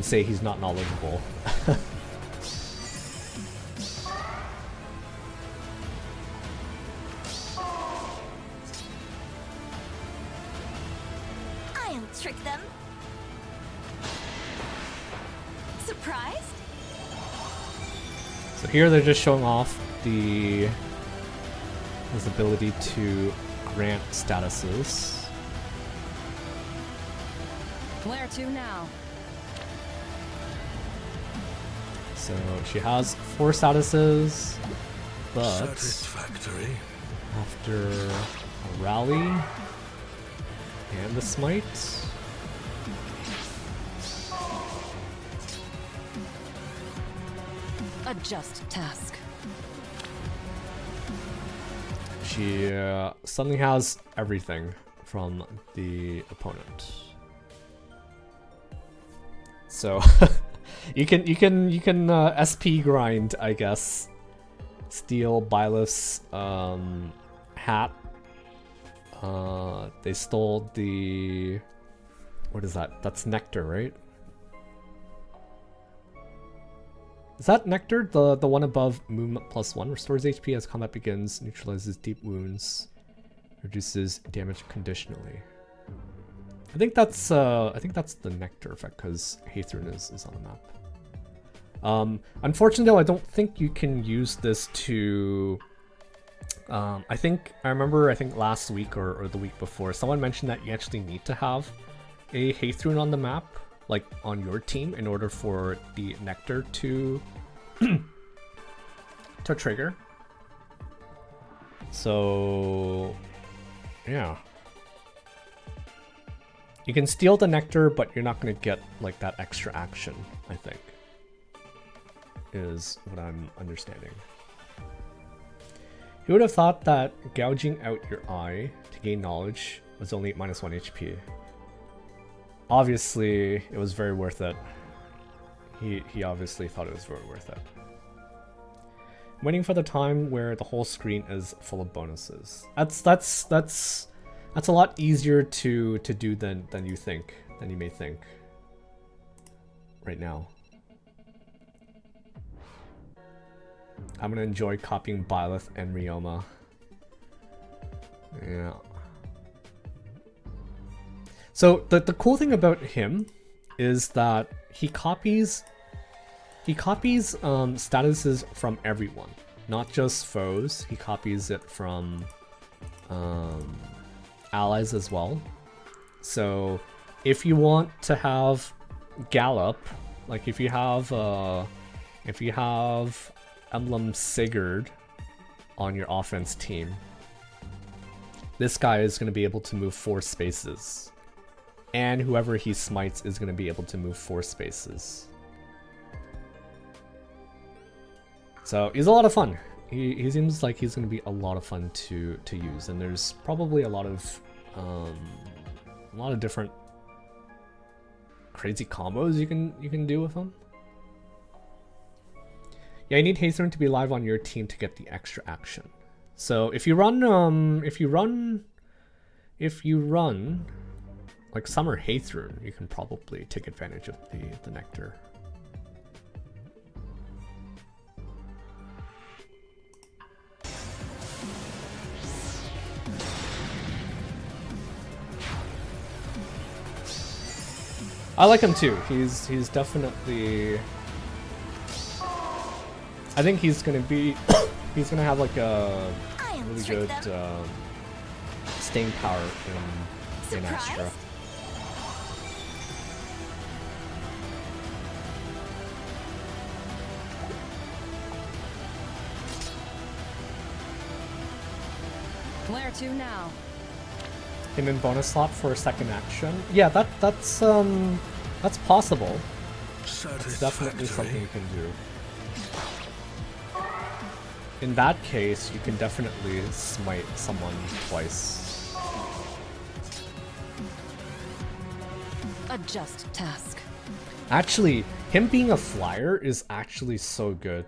say he's not knowledgeable. I'll trick them. Surprised? So here they're just showing off his ability to grant statuses. Where to now? So she has 4 statuses, but Satisfactory. after a rally and the smite, A just task. she suddenly has everything from the opponent. So you can SP grind, I guess. Steal Byleth's hat. They stole the... What is that? That's Nectar, right? Is that Nectar? The one above movement +1. Restores HP as combat begins. Neutralizes deep wounds. Reduces damage conditionally. I think that's the Nectar effect because Hathorn is on the map. Unfortunately though, I don't think you can use this to... I remember last week or the week before, someone mentioned that you actually need to have a Hathorn on the map, like on your team, in order for the Nectar to to trigger. So yeah. You can steal the Nectar, but you're not going to get like that extra action, I think. Is what I'm understanding. Who would have thought that gouging out your eye to gain knowledge was only -1 HP? obviously it was very worth it. He obviously thought it was very worth it. Waiting for the time where the whole screen is full of bonuses. That's a lot easier to do than you may think right now. I'm gonna enjoy copying Byleth and Ryoma. Yeah. So the cool thing about him is that he copies statuses from everyone, not just foes. He copies it from allies as well. So if you want to have Gallop, like if you have Emblem Sigurd on your offense team, this guy is going to be able to move 4 spaces. And whoever he smites is going to be able to move 4 spaces. So he's a lot of fun. He seems like he's going to be a lot of fun to use, and there's probably a lot of different crazy combos you can do with him. Yeah, you need Hathorn to be live on your team to get the extra action. So if you run like Summer Hathorn, you can probably take advantage of the nectar. I like him too. He's definitely. I think he's gonna be. He's gonna have like a really good staying power in Astra. Where to now? Him in bonus slot for a second action. Yeah, that's possible. It's definitely something you can do. In that case, you can definitely smite someone twice. A just task. Actually, him being a flyer is actually so good,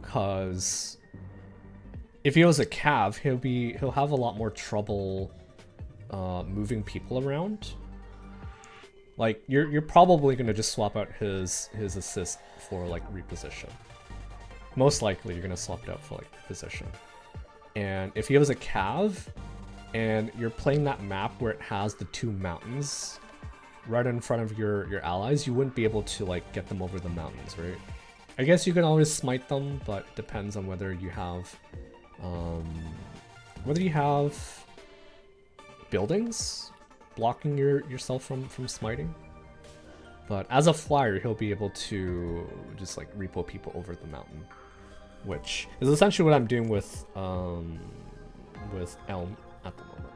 cause if he was a cav, he'll have a lot more trouble moving people around. Like you're probably gonna just swap out his assist for like reposition. Most likely you're gonna swap it out for like reposition. And if he was a cav and you're playing that map where it has the 2 mountains right in front of your allies, you wouldn't be able to like get them over the mountains, right? I guess you can always smite them, but it depends on whether you have buildings blocking yourself from smiting. But as a flyer, he'll be able to just like repo people over the mountain, which is essentially what I'm doing with Elm at the moment.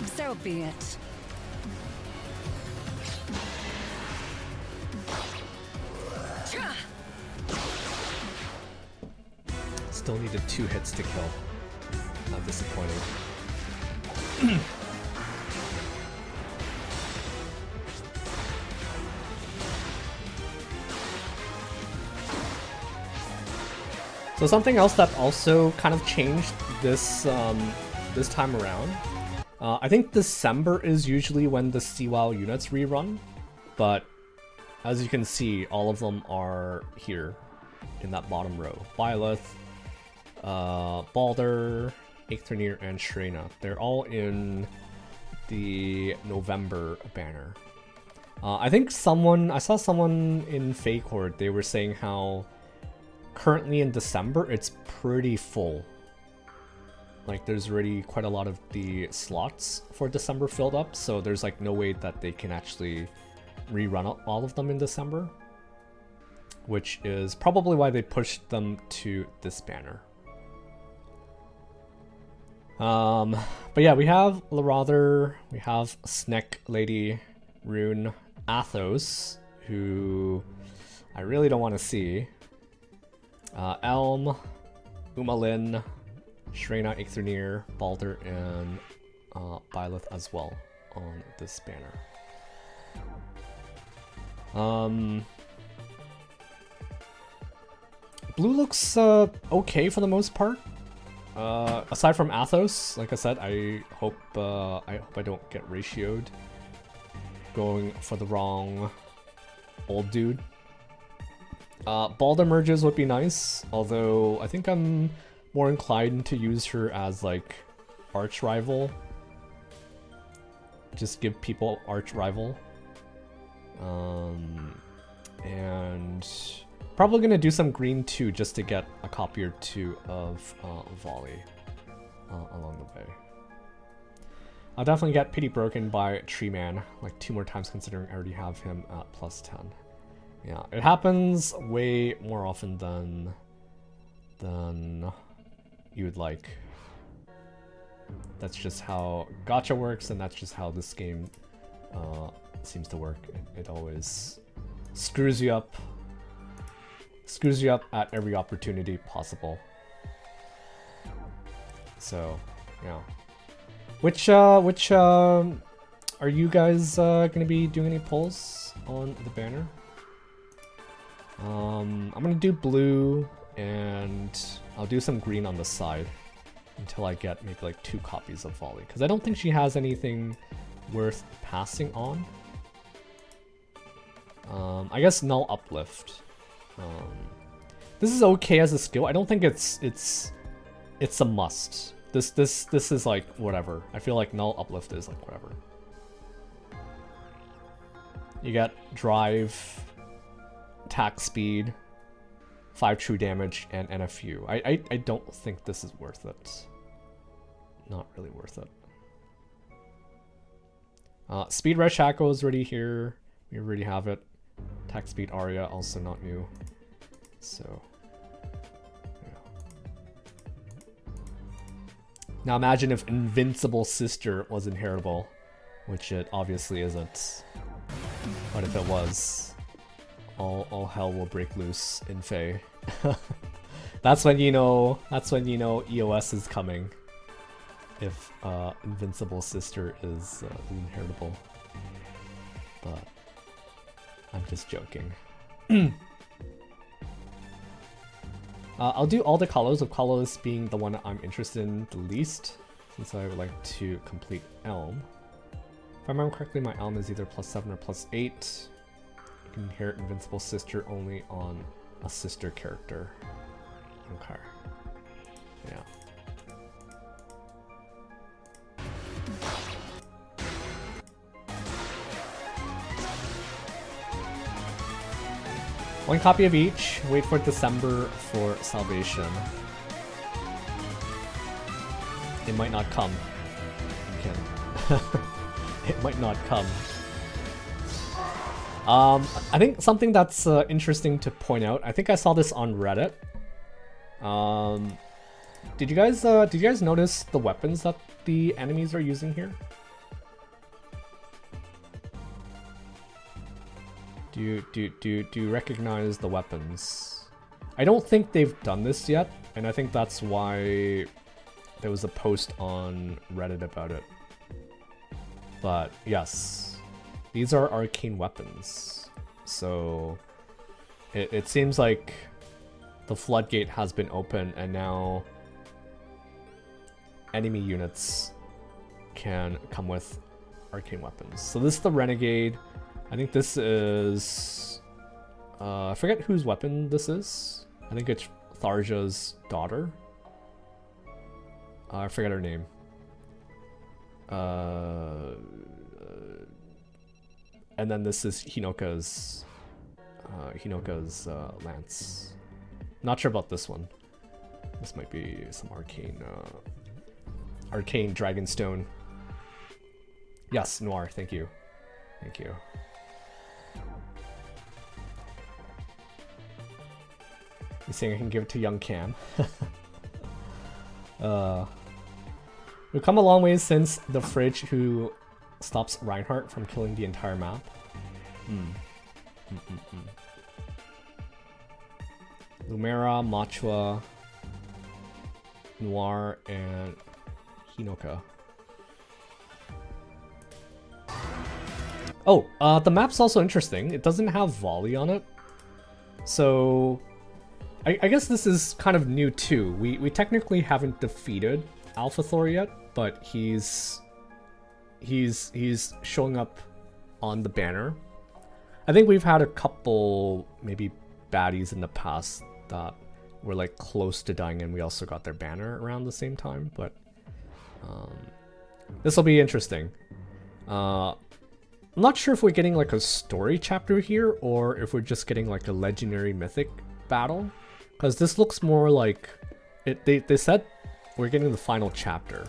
So be it. Still needed 2 hits to kill. Not disappointing. So something else that also kind of changed this this time around. I think December is usually when the CWoW units rerun, but as you can see, all of them are here in that bottom row. Byleth, Balder, Eikthrnir, and Shrena. They're all in the November banner. I think I saw someone in Fake Horde, they were saying how currently in December it's pretty full. Like there's already quite a lot of the slots for December filled up, so there's like no way that they can actually rerun all of them in December, which is probably why they pushed them to this banner. But yeah, we have Larather, we have Snek Lady, Rune, Athos, who I really don't want to see. Elm, Umalin, Shrena, Ixternir, Balder, and Byleth as well on this banner. Blue looks okay for the most part. Aside from Athos, like I said, I hope I don't get ratioed going for the wrong old dude. Balder merges would be nice, although I think I'm more inclined to use her as like arch rival. Just give people arch rival. And probably gonna do some green too, just to get a copy or two of Volley along the way. I'll definitely get Pity Broken by Tree Man like 2 more times, considering I already have him at +10. Yeah, it happens way more often than you would like. That's just how gacha works, and that's just how this game seems to work. It always screws you up at every opportunity possible. So, yeah. Which are you guys gonna be doing any polls on the banner? I'm gonna do blue, and I'll do some green on the side until I get maybe like 2 copies of Volley, because I don't think she has anything worth passing on. I guess Null Uplift. This is okay as a skill. I don't think it's a must. This is like whatever. I feel like Null Uplift is like whatever. You get drive, attack speed, 5 true damage, and NFU. I don't think this is worth it. Not really worth it. Speed Rush Shackle is already here. We already have it. Attack speed Arya, also not new. So, yeah. Now imagine if Invincible Sister was inheritable, which it obviously isn't. But if it was, all hell will break loose in FEH. That's when you know EOS is coming. If Invincible Sister is inheritable. But I'm just joking. I'll do all the colors, with colors being the one I'm interested in the least, since I would like to complete Elm. If I remember correctly, my Elm is either +7 or +8. You can inherit Invincible Sister only on a sister character. Okay. Yeah. One copy of each. Wait for December for Salvation. It might not come. Okay. It might not come. I think something that's interesting to point out. I think I saw this on Reddit. Did you guys notice the weapons that the enemies are using here? Do you recognize the weapons? I don't think they've done this yet, and I think that's why there was a post on Reddit about it. But yes, these are arcane weapons. So it seems like the floodgate has been open, and now enemy units can come with arcane weapons. So this is the Renegade. I think this is... I forget whose weapon this is. I think it's Tharja's daughter. I forget her name. And then this is Hinoka's lance. Not sure about this one. This might be some arcane Dragonstone. Yes, Noir, thank you. Thank you. You saying I can give it to young Cam? We've come a long way since the Fridge who stops Reinhardt from killing the entire map. Lumera, Machua. Noir, and Hinoka. Oh, the map's also interesting. It doesn't have volley on it. So I guess this is kind of new too. We technically haven't defeated Alpha Thor yet, but he's showing up on the banner. I think we've had a couple maybe baddies in the past that were like close to dying, and we also got their banner around the same time, but this will be interesting. I'm not sure if we're getting like a story chapter here or if we're just getting like a legendary mythic battle, because this looks more like it. They said we're getting the final chapter.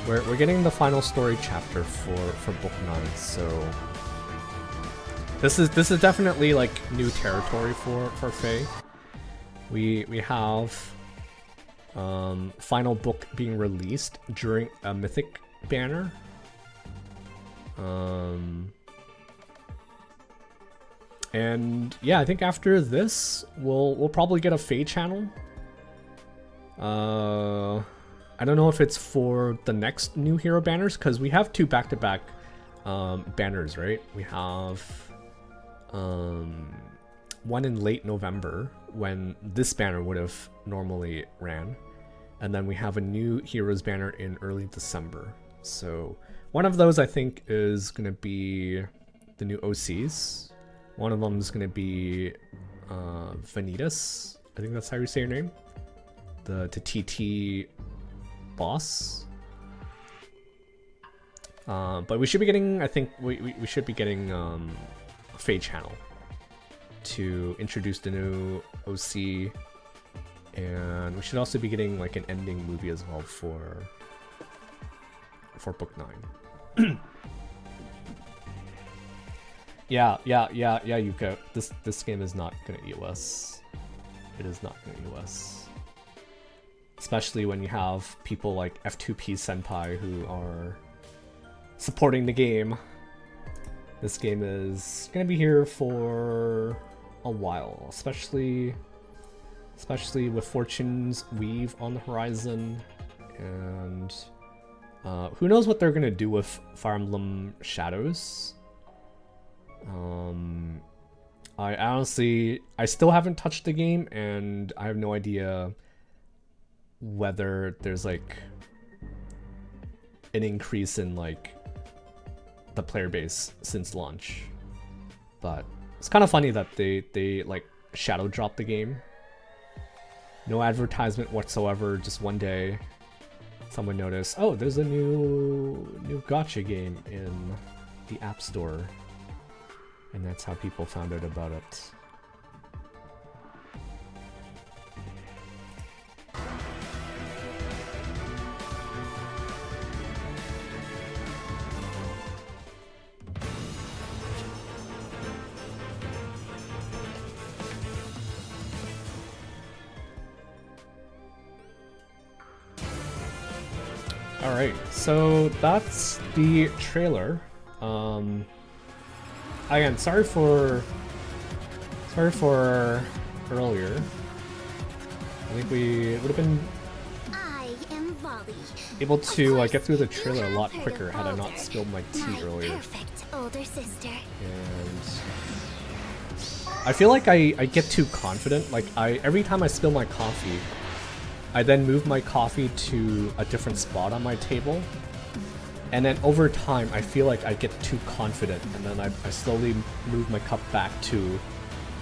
We're getting the final story chapter for Book 9, so this is definitely like new territory for FEH. We have final book being released during a mythic banner. And yeah, I think after this we'll probably get a FEH channel. I don't know if it's for the next new hero banners, because we have two back-to-back banners, right? We have one in late November when this banner would have normally ran, and then we have a new heroes banner in early December. So one of those I think is gonna be the new OCs. One of them is gonna be Vanitas. I think that's how you say your name. The TT boss. But we should be getting, I think we should be getting a FEH channel to introduce the new OC, and we should also be getting like an ending movie as well for Book 9. Yeah, Yuka. This game is not gonna EOS. It is not gonna EOS. Especially when you have people like F2P Senpai who are supporting the game. This game is gonna be here for a while, especially with Fortune's Weave on the horizon, and who knows what they're gonna do with Fire Emblem Shadows. I honestly still haven't touched the game, and I have no idea whether there's like an increase in like the player base since launch. But it's kind of funny that they like shadow dropped the game. No advertisement whatsoever, just one day someone noticed, oh, there's a new gacha game in the App Store. And that's how people found out about it. Alright, so that's the trailer. Again, sorry for earlier. I think we would have been able to get through the trailer a lot quicker had I not spilled my tea earlier. Perfect older sister. And I feel like I get too confident. Like every time I spill my coffee, I then move my coffee to a different spot on my table. And then over time, I feel like I get too confident, and then I slowly move my cup back to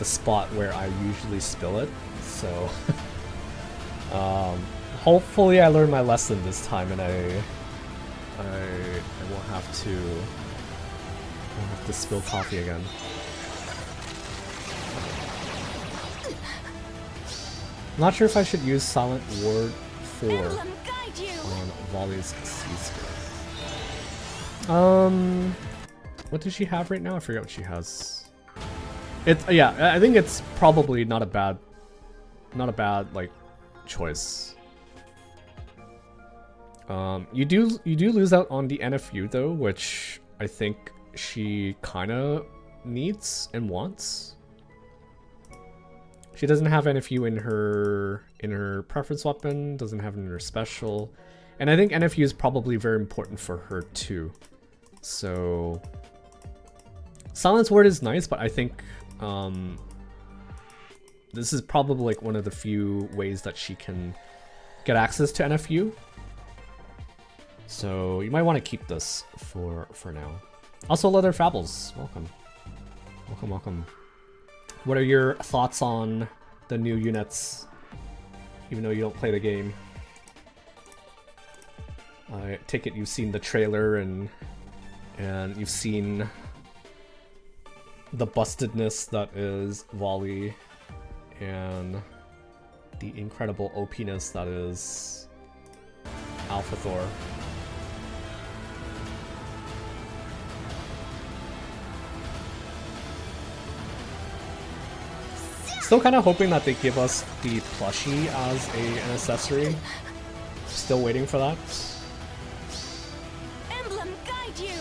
the spot where I usually spill it. So, hopefully I learned my lesson this time, and I won't have to spill coffee again. I'm not sure if I should use Silent Ward 4 on Volley's C-skill. What does she have right now? I forget what she has. Yeah, I think it's probably not a bad like choice. You do lose out on the NFU though, which I think she kind of needs and wants. She doesn't have NFU in her preference weapon, doesn't have it in her special, and I think NFU is probably very important for her too. So Silence Word is nice, but I think this is probably like one of the few ways that she can get access to NFU. So you might want to keep this for now. Also, Leather Fables, welcome. Welcome, welcome. What are your thoughts on the new units, even though you don't play the game? I take it you've seen the trailer and you've seen the bustedness that is Volley and the incredible OP-ness that is Alpha Thor. Still kind of hoping that they give us the plushie as an accessory. Still waiting for that. Emblem guide you.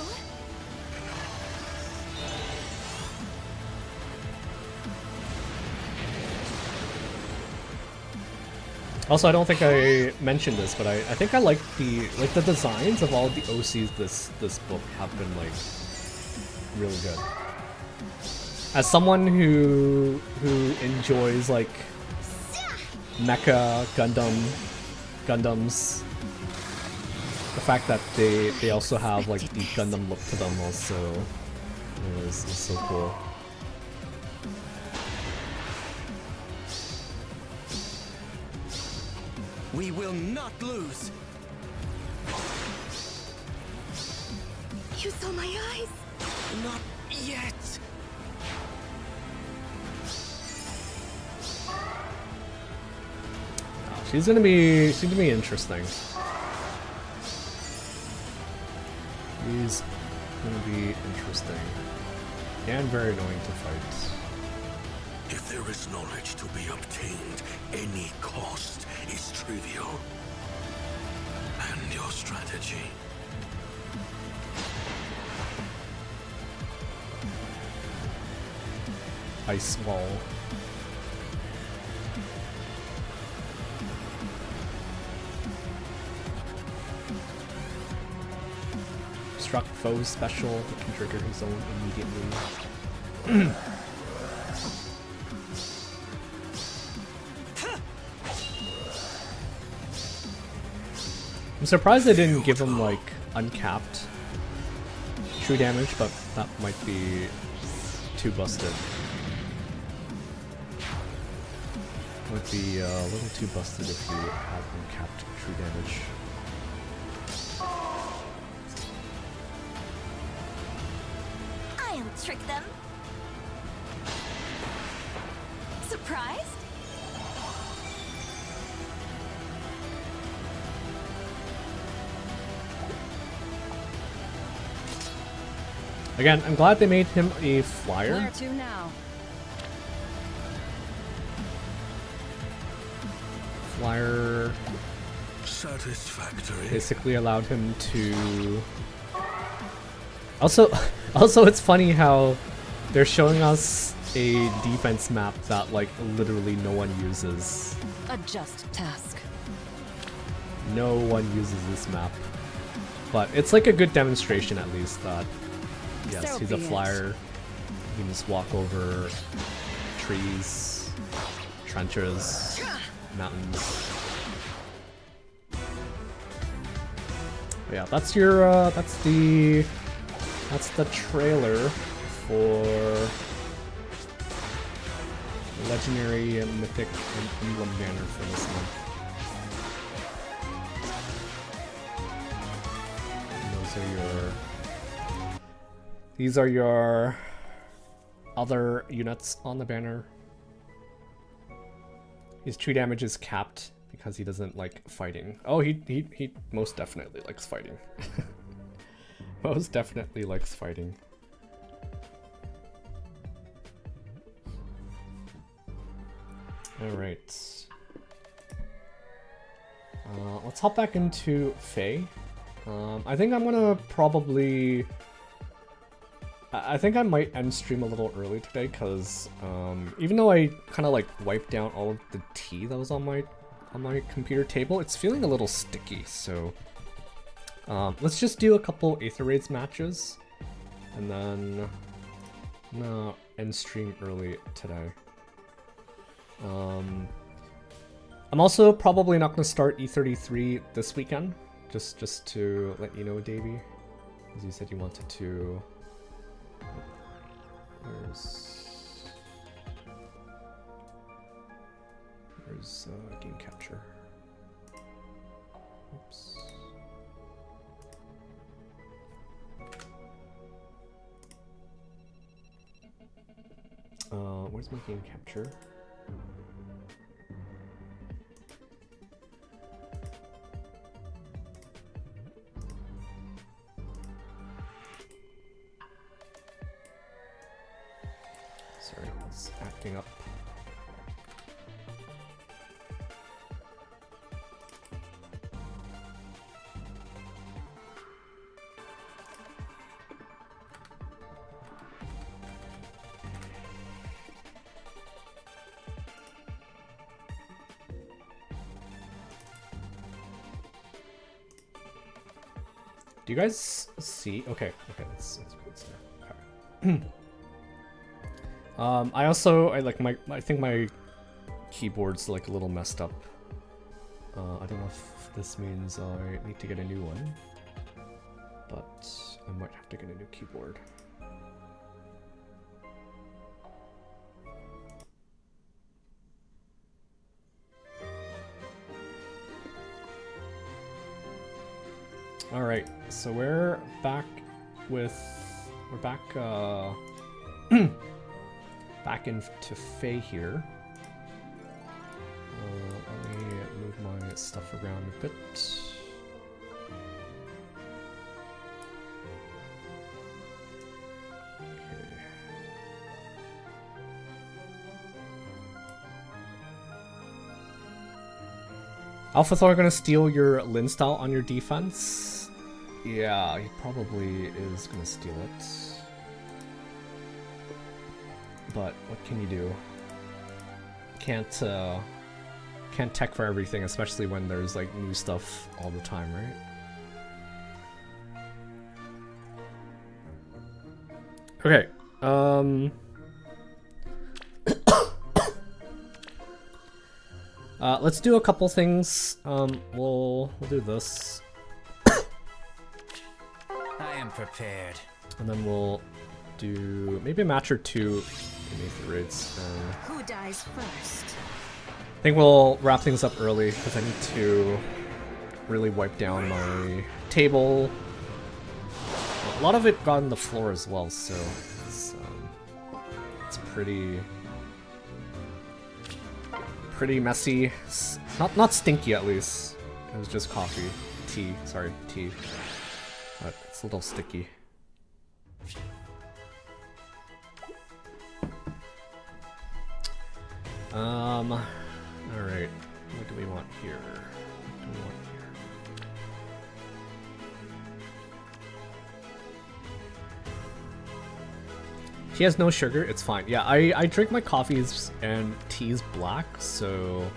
Also, I don't think I mentioned this, but I think I like the designs of all the OCs this book have been like really good. As someone who enjoys like mecha Gundams, the fact that they also have like the Gundam look to them also is so cool. We will not lose. You saw my eyes. Not yet. She's gonna be interesting. She's gonna be interesting and very annoying to fight. If there is knowledge to be obtained, any cost is trivial. And your strategy? Ice wall. Struck foes special that can trigger his own immediately. I'm surprised they didn't give him like uncapped true damage, but that might be too busted. Might be a little too busted if you have uncapped true damage. I'll trick them. Surprised? Again, I'm glad they made him a flyer. Where to now? Flyer Satisfactory. basically allowed him to. Also, it's funny how they're showing us a defense map that like literally no one uses. A just task. No one uses this map, but it's like a good demonstration at least that yes, So he's a be it. flyer. He can just walk over trees, trenches, mountains. But yeah, that's the trailer for Legendary, Mythic, and Emblem banner for this month. And these are your other units on the banner. His true damage is capped because he doesn't like fighting. Oh, he most definitely likes fighting. Most definitely likes fighting. Alright. Let's hop back into Faye. I think I'm gonna probably... I think I might end stream a little early today because even though I kind of like wiped down all of the tea that was on my computer table, it's feeling a little sticky. So let's just do a couple Aether Raids matches, and then I'm gonna end stream early today. I'm also probably not gonna start E33 this weekend, just to let you know, Davey, as you said you wanted to. Where's game capture? Oops. Where's my game capture? Sorry, I was acting up. Do you guys see? Okay, that's good stuff. Okay. I think my keyboard's like a little messed up. I don't know if this means I need to get a new one, but I might have to get a new keyboard. All right, so we're back back into FEH here. Let me move my stuff around a bit. Okay. Alpha Thor gonna steal your Lin style on your defense. Yeah, he probably is gonna steal it. But what can you do? Can't tech for everything, especially when there's like new stuff all the time, right? Okay. Let's do a couple things. We'll do this. I am prepared. And then we'll do maybe a match or two in Aether Raids. Who dies first? I think we'll wrap things up early because I need to really wipe down my table. A lot of it got on the floor as well, so it's pretty messy. Not stinky, at least. It was just coffee, tea. Sorry, tea. But it's a little sticky. Alright. What do we want here? She has no sugar, it's fine. Yeah, I drink my coffees and teas black, so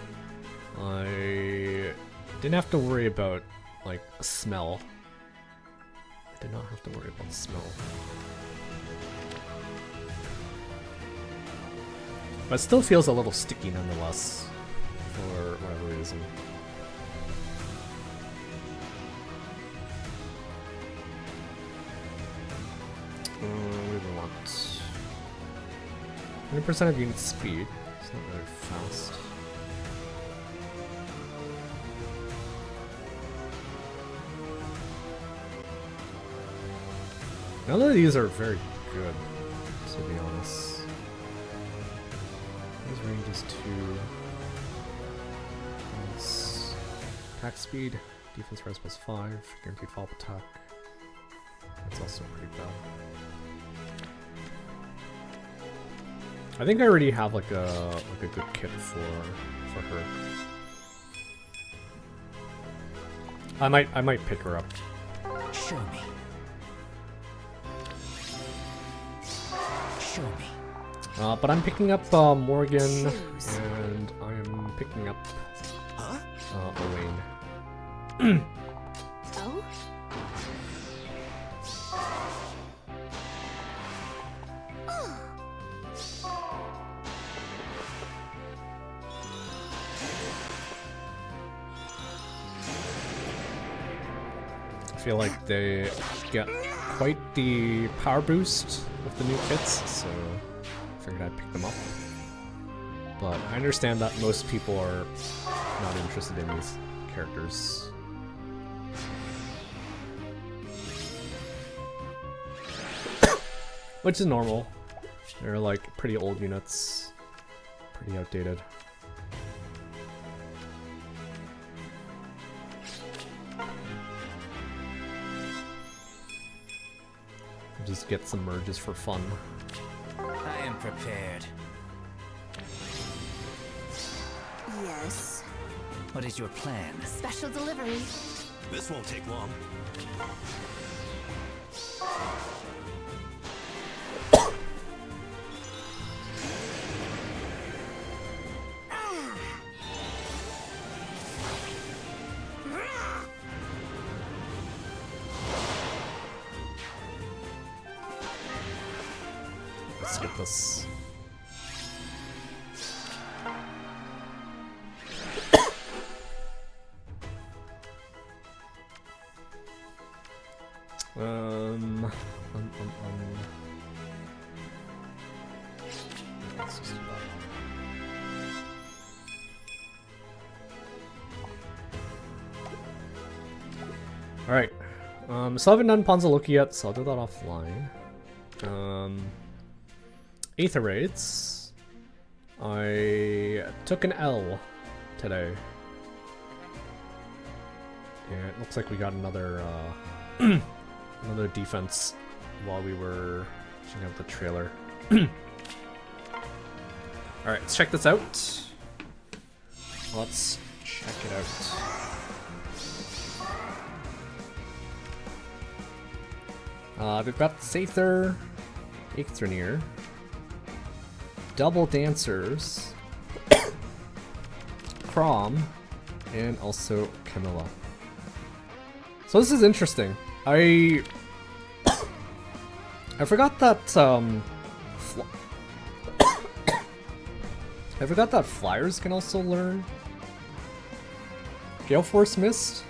I didn't have to worry about, like, smell. I did not have to worry about smell. But it still feels a little sticky nonetheless, for whatever reason. We want 100% of unit speed. It's not very fast. None of these are very good, to be honest. His range is 2. That's attack speed, defense res +5, guaranteed follow-up attack. That's also pretty bad. I think I already have like a good kit for her. I might pick her up. Show me. Show me. But I'm picking up Morgan, Choose. and I'm picking up Huh? Owain. Oh? I feel like they get quite the power boost with the new kits, so I figured I'd pick them up. But I understand that most people are not interested in these characters. Which is normal. They're like pretty old units, pretty outdated. Just get some merges for fun. I am prepared. Yes. What is your plan? Special delivery. This won't take long. Let's get this. Let's just do that. All right. So I haven't done Panzaloki yet, so I'll do that offline. Aether raids. I took an L today. Yeah, it looks like we got another another defense while we were checking out the trailer. Alright, let's check this out. Let's check it out. We've got Sather, Ixtranir, Double Dancers, Crom, and also Camilla. So this is interesting. I forgot that I forgot that flyers can also learn Gale Force Mist.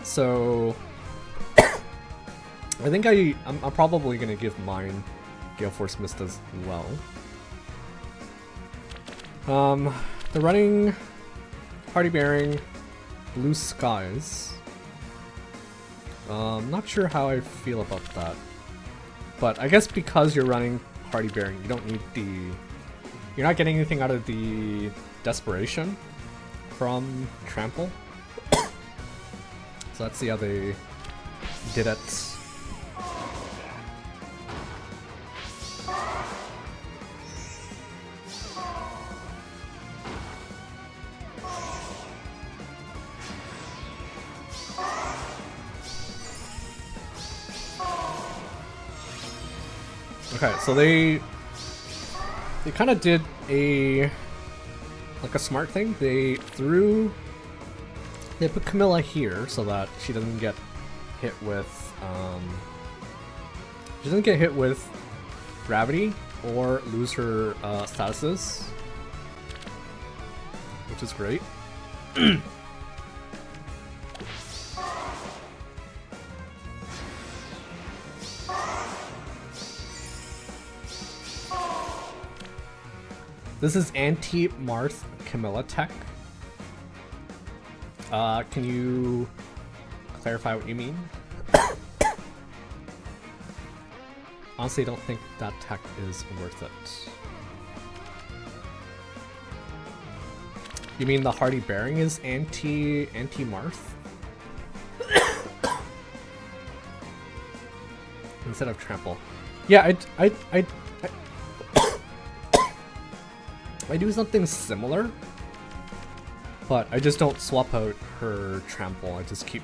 So I think I'm probably gonna give mine Gale Force Mist as well. They're running Party Bearing, Blue Skies. Not sure how I feel about that, but I guess because you're running Party Bearing, you don't need you're not getting anything out of the Desperation from Trample. So let's see how they did it. Okay, so they kind of did a smart thing. They put Camilla here so that she doesn't get hit with gravity or lose her statuses, which is great. This is anti-Marth Camilla tech. Can you clarify what you mean? Honestly, I don't think that tech is worth it. You mean the Hardy Bearing is anti-Marth? Instead of Trample. Yeah, I do something similar, but I just don't swap out her Trample. I just keep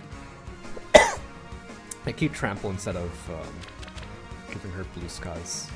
Trample instead of giving her blue skies.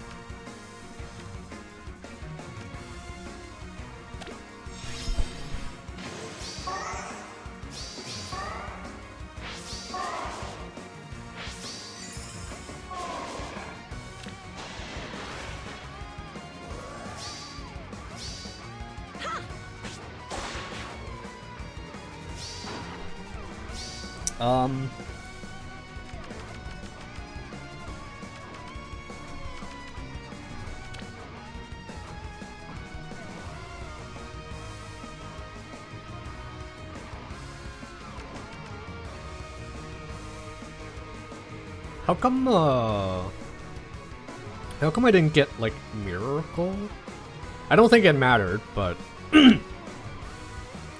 How come I didn't get, like, Miracle? I don't think it mattered, but I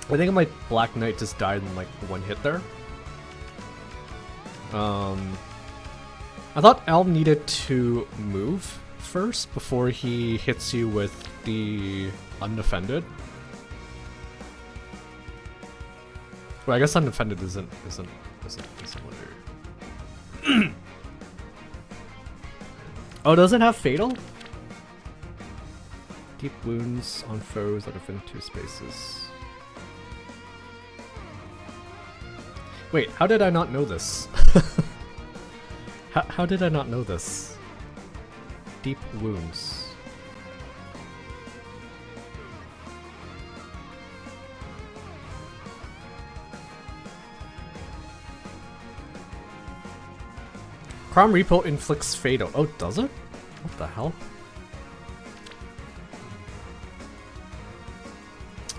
think my Black Knight just died in, like, one hit there. I thought Al needed to move first before he hits you with the undefended. Well, I guess undefended isn't what they're... Oh, does it have fatal? Deep wounds on foes that are within 2 spaces. Wait, how did I not know this? How did I not know this? Deep wounds. Crom Repo inflicts fatal. Oh, does it? What the hell?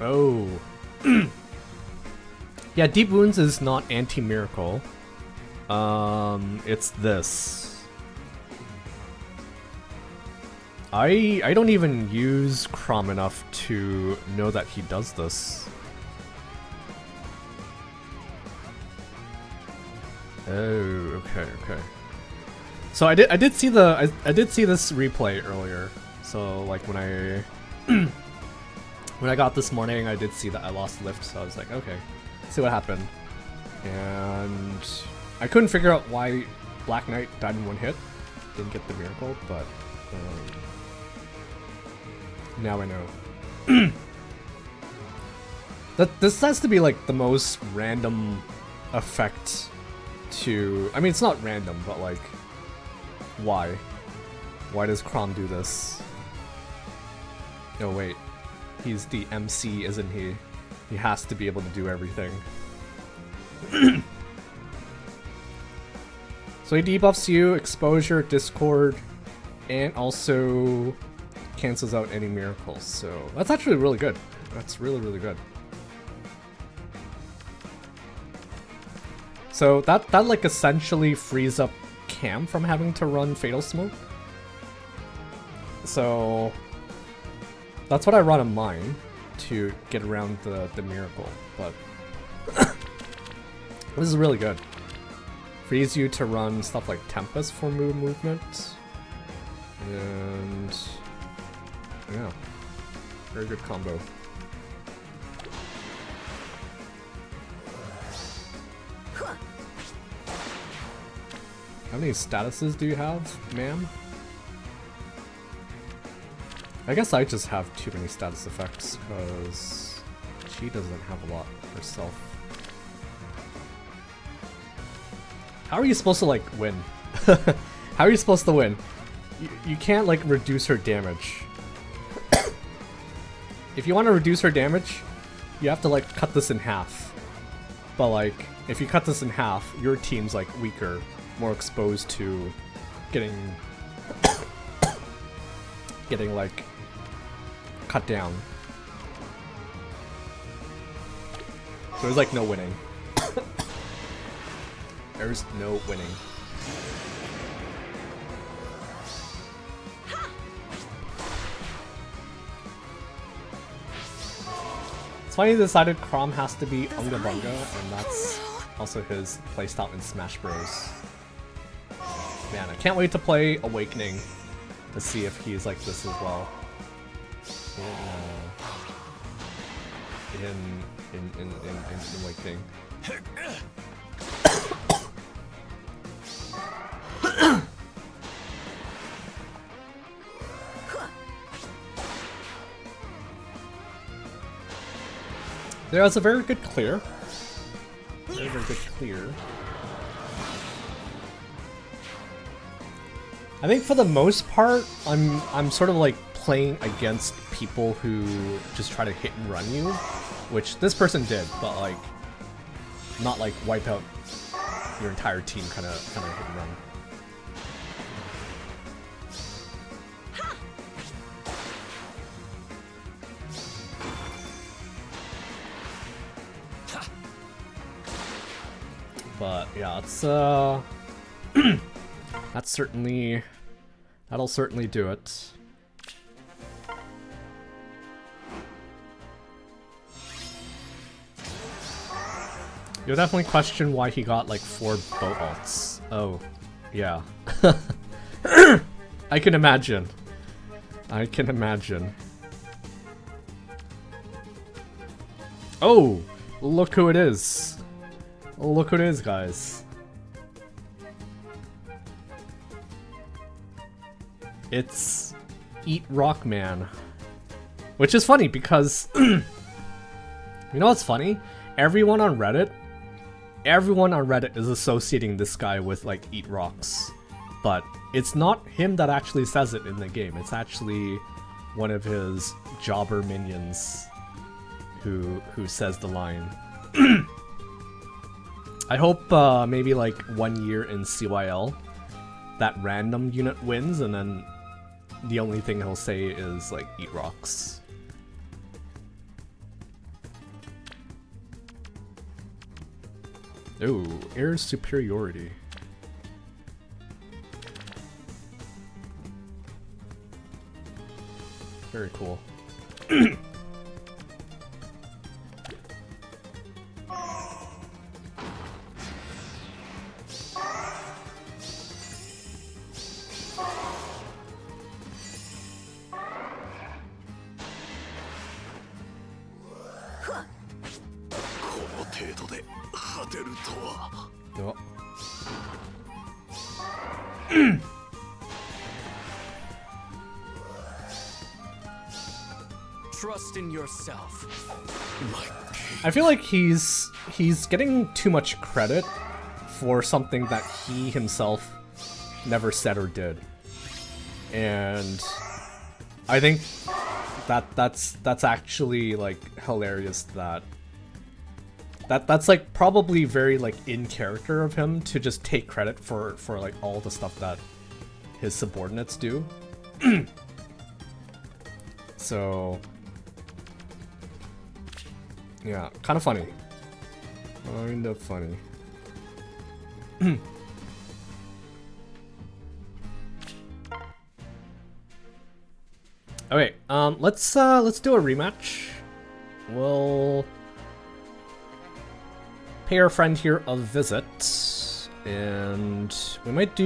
Oh. Yeah, Deep Wounds is not anti-miracle. It's this. I don't even use Crom enough to know that he does this. Oh, okay. So I did see the I did see this replay earlier. So like when I got this morning, I did see that I lost lift. So I was like, okay, let's see what happened. And I couldn't figure out why Black Knight died in one hit. Didn't get the miracle, but now I know. This has to be like the most random effect to... I mean, it's not random, but like, why? Why does Crom do this? No, wait. He's the MC, isn't he? He has to be able to do everything. So he debuffs you, exposure, discord, and also cancels out any miracles. So that's actually really good. That's really, really good. So that like essentially frees up Cam from having to run Fatal Smoke. So that's what I run on mine to get around the miracle. But this is really good. Frees you to run stuff like Tempest for movement. And yeah, very good combo. How many statuses do you have, ma'am? I guess I just have too many status effects, because she doesn't have a lot herself. How are you supposed to, like, win? How are you supposed to win? You can't, like, reduce her damage. If you want to reduce her damage, you have to, like, cut this in half. But, like, if you cut this in half, your team's, like, weaker, more exposed to getting, like, cut down. So there's, like, no winning. There's no winning. It's funny they decided Crom has to be Unga Bunga, and that's also his playstyle in Smash Bros. Man, I can't wait to play Awakening to see if he's like this as well. In Awakening. Yeah, it's a very good clear. Very, very good clear. I think for the most part, I'm sort of like playing against people who just try to hit and run you, which this person did, but like not like wipe out your entire team kind of hit and run. But yeah, it's that'll certainly do it. You'll definitely question why he got like 4 bow ults. Oh, yeah. I can imagine. I can imagine. Oh, look who it is. Oh, look who it is, guys. It's Eat Rock Man. Which is funny because you know what's funny? Everyone on Reddit is associating this guy with like Eat Rocks. But it's not him that actually says it in the game. It's actually one of his jobber minions who says the line. I hope maybe like 1 year in CYL that random unit wins and then the only thing he'll say is like Eat Rocks. Ooh, air superiority. Very cool. Oh. Trust in yourself. I feel like he's getting too much credit for something that he himself never said or did. And I think that's actually like hilarious that's like probably very like in character of him to just take credit for like all the stuff that his subordinates do. So yeah, kind of funny. Kind of funny. Okay, let's do a rematch. We'll pay our friend here a visit, and we might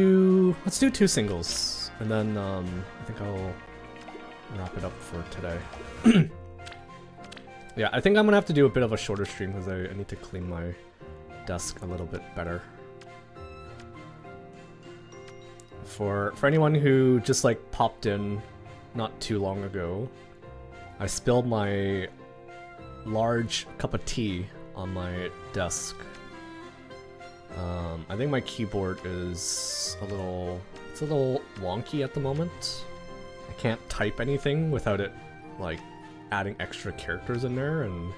let's do 2 singles, and then I think I'll wrap it up for today. Yeah, I think I'm gonna have to do a bit of a shorter stream because I need to clean my desk a little bit better. For anyone who just like popped in not too long ago, I spilled my large cup of tea on my desk. I think my keyboard is a little wonky at the moment. I can't type anything without it like adding extra characters in there, and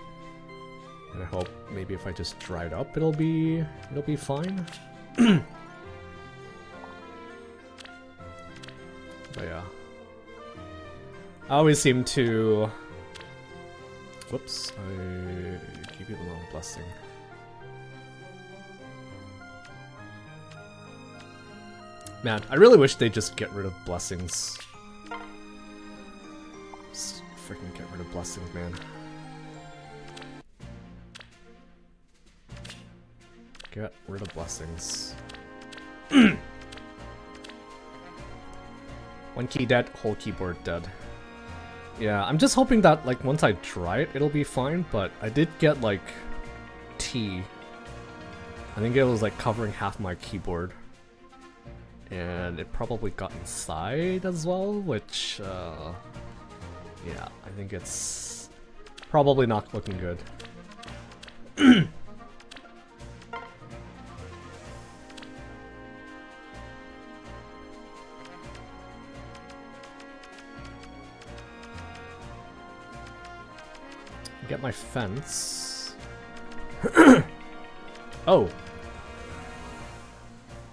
I hope maybe if I just dry it up it'll be fine. But yeah, I always seem to whoops, I gave you the wrong blessing. Man, I really wish they'd just get rid of blessings. Just freaking get rid of blessings, man. Get rid of blessings. 1 key dead, whole keyboard dead. Yeah, I'm just hoping that like once I dry it, it'll be fine, but I did get like tea. I think it was like covering half my keyboard. And it probably got inside as well, which, yeah, I think it's probably not looking good. Get my fence. Oh.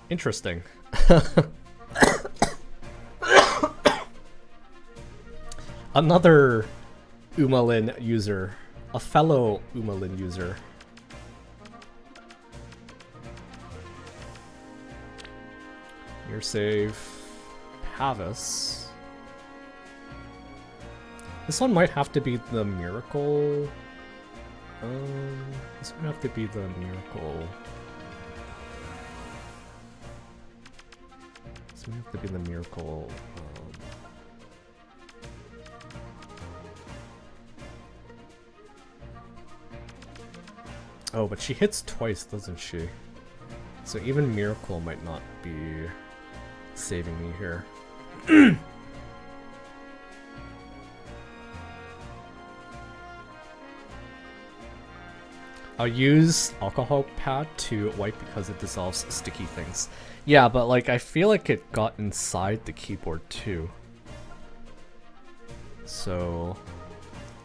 Interesting. Another Umalin user. A fellow Umalin user. Your save. Pavis. This one might have to be the miracle. This might have to be the miracle. This might have to be the miracle. Oh, but she hits twice, doesn't she? So even miracle might not be saving me here. I'll use alcohol pad to wipe because it dissolves sticky things. Yeah, but like I feel like it got inside the keyboard too. So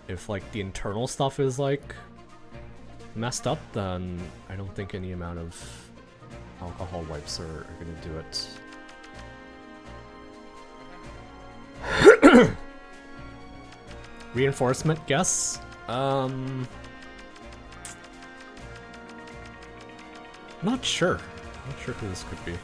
if like the internal stuff is like messed up, then I don't think any amount of alcohol wipes are gonna do it. Reinforcement, guess? Not sure. Not sure who this could be.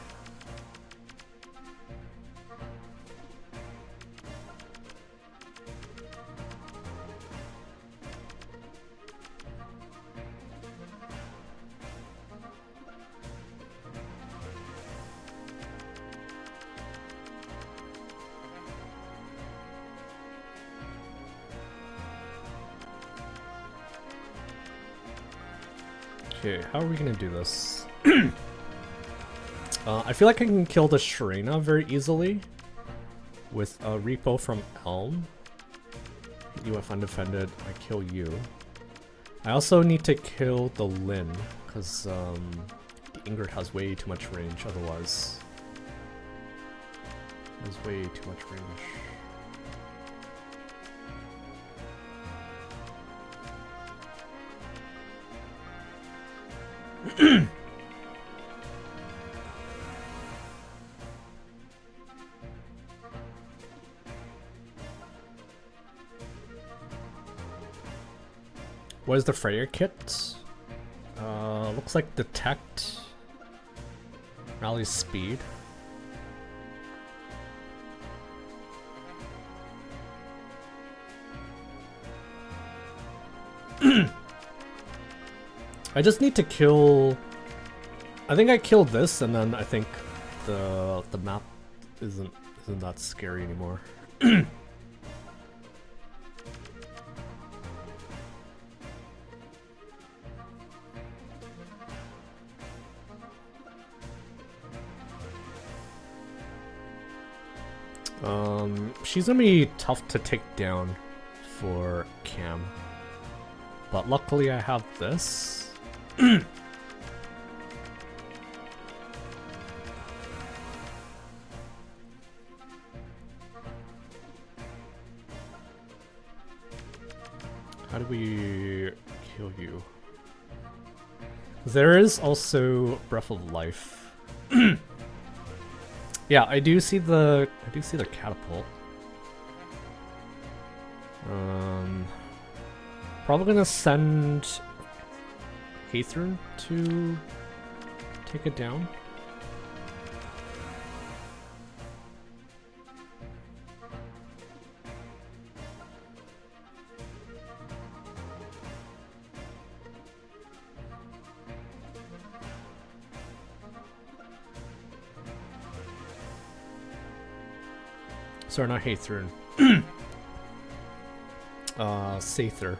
Okay, how are we gonna do this? I feel like I can kill the Sharena very easily with a repo from Elm. Hit you if undefended, I kill you. I also need to kill the Lin, because the Ingrid has way too much range otherwise. There's way too much range. What is the Freya kit? Looks like detect, rally speed. I just need to kill. I think I killed this, and then I think the map isn't that scary anymore. She's gonna be tough to take down for Cam, but luckily I have this. How do we kill you? There is also Breath of Life. Yeah, I do see the catapult. Probably gonna send Hathorn to take it down. Sorry, not Hathorn. Sather.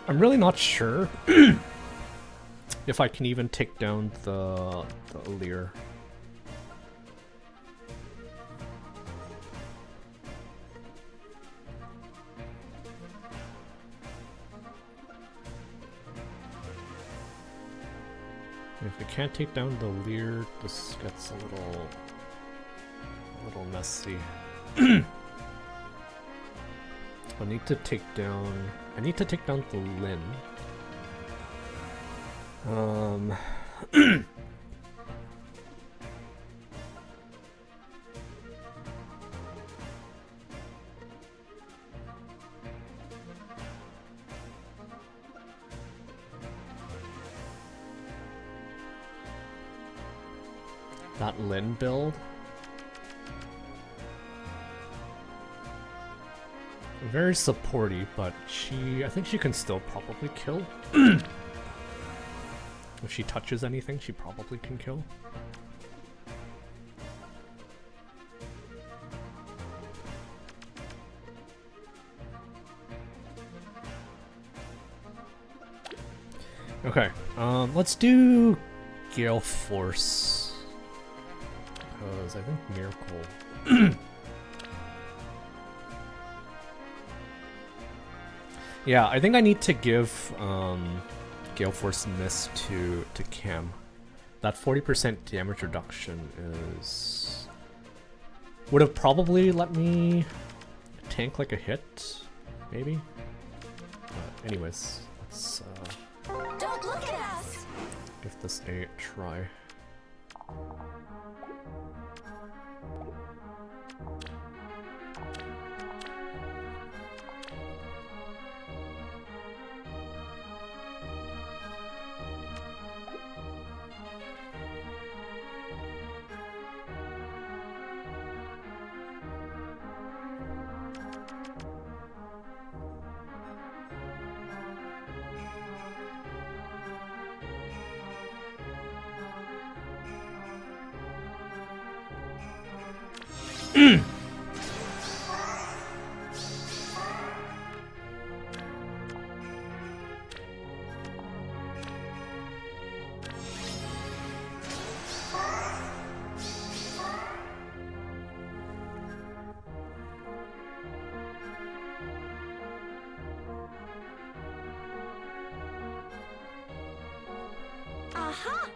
I'm really not sure if I can even take down the Leer. If I can't take down the Leer, this gets a little messy. I need to take down the Lin. That Lin build. Very supporty, but I think she can still probably kill. If she touches anything, she probably can kill. Okay, let's do Gale Force. Because I think Miracle... Yeah, I think I need to give Gale Force Miss to Cam. That 40% damage reduction would have probably let me tank like a hit, maybe. But anyways, let's Don't look at us. give this a try. Aha!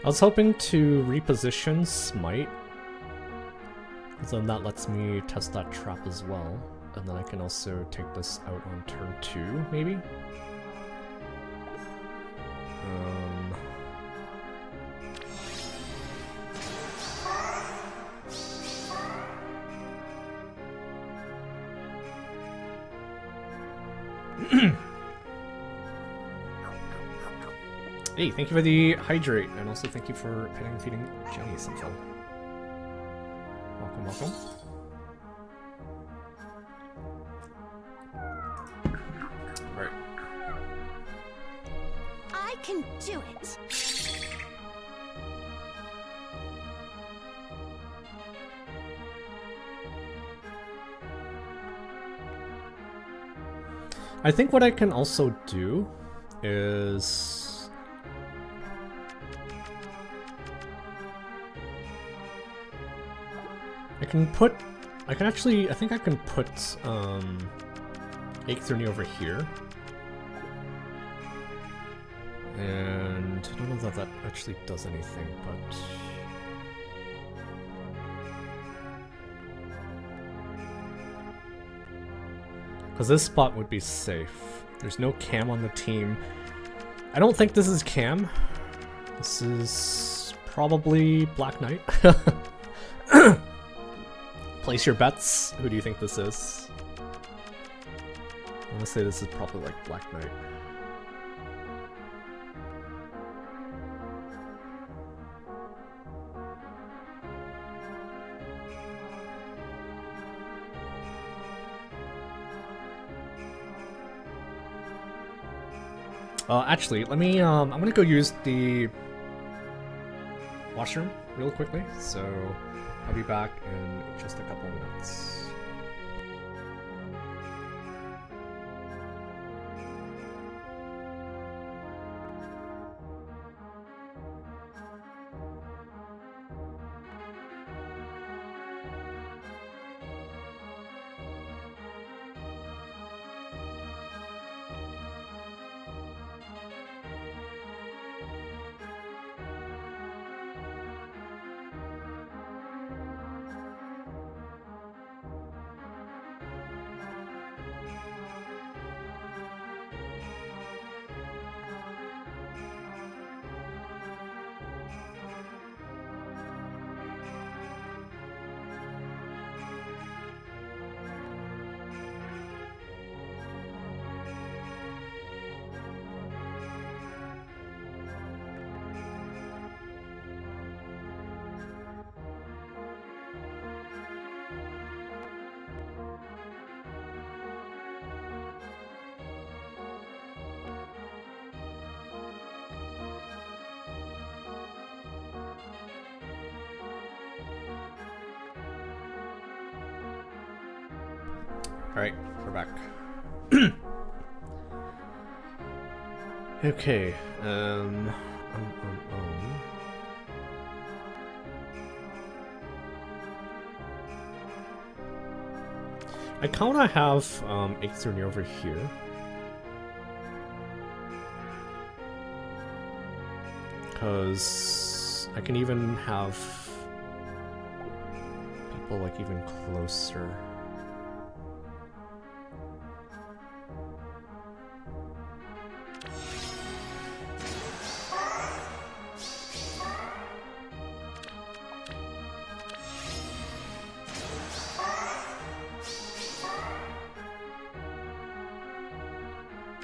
I was hoping to reposition Smite, because then that lets me test that trap as well, and then I can also take this out on turn 2, maybe? Hey, thank you for the hydrate, and also thank you for petting and feeding Jenny Central. Welcome, welcome. Alright. I can do it. I think what I can also do is... I think I can put Aetherny over here. And I don't know that that actually does anything, but... Because this spot would be safe. There's no Cam on the team. I don't think this is Cam. This is probably Black Knight. Place your bets. Who do you think this is? I'm gonna say this is probably like Black Knight. Actually, let me, I'm gonna go use the washroom real quickly, so I'll be back in just a couple of minutes. Alright, we're back. Okay, I kinda have Ixternir over here. Because I can even have people like even closer.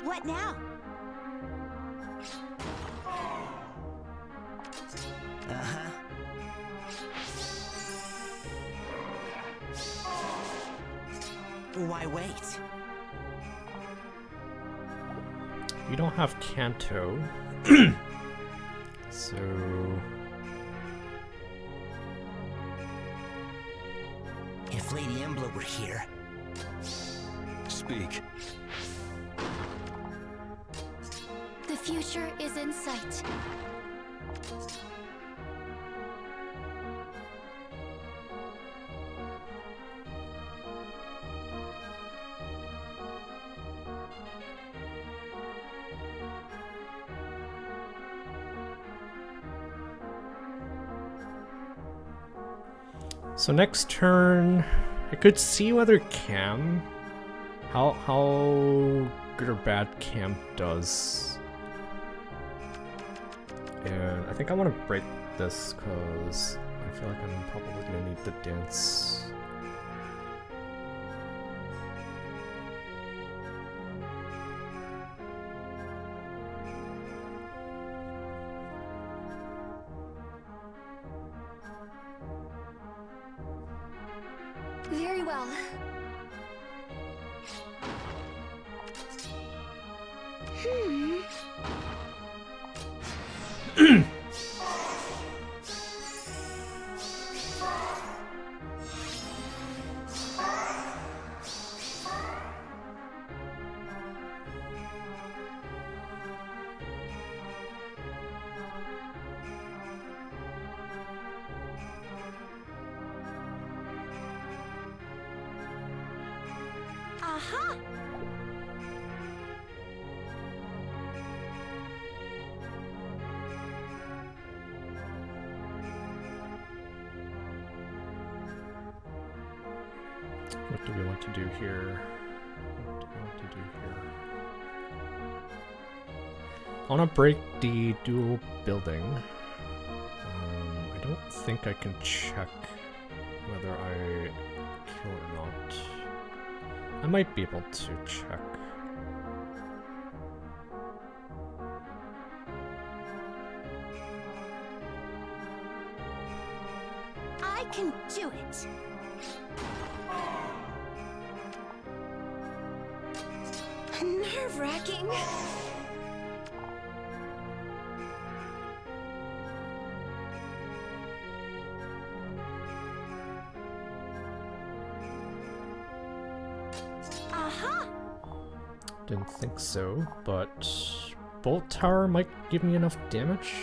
What now? Why wait? We don't have Kanto. So If Lady Embla were here, Speak. The future is in sight. So next turn, I could see whether how good or bad Cam does. And I think I want to break this because I feel like I'm probably gonna need the dance. Very well. Aha! What do we want to do here? What do we want to do here? I want to break the dual building. I don't think I can check whether I kill or not. I might be able to check. I can do it. Nerve-wracking. Aha! Didn't think so, but Bolt Tower might give me enough damage.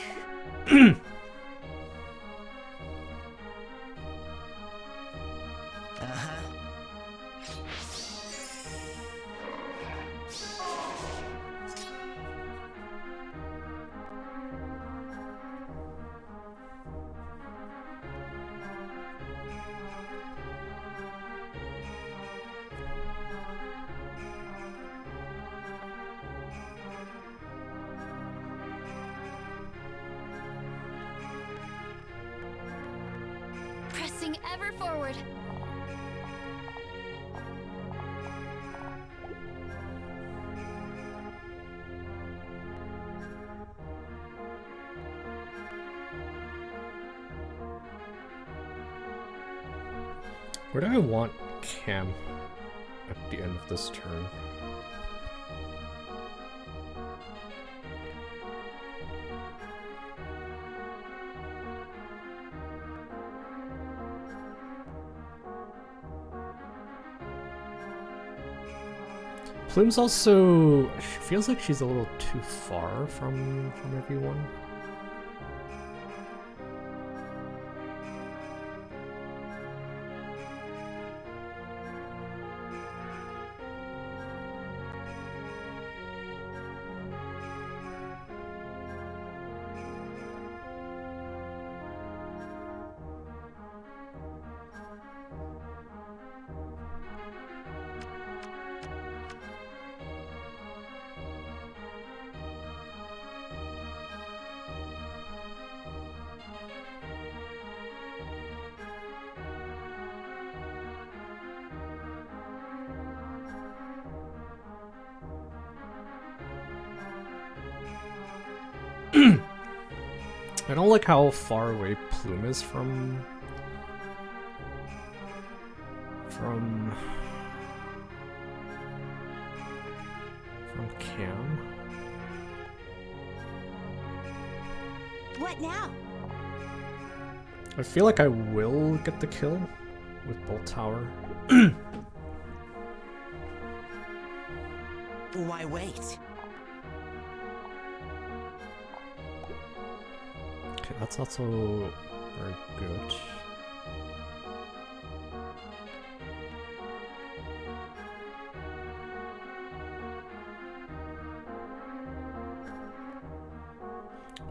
Pressing ever forward. Where do I want Cam at the end of this turn? Plume's also... She feels like she's a little too far from everyone. I don't like how far away Plume is from Cam. What now? I feel like I will get the kill with Bolt Tower. Why wait? Okay, that's also very good.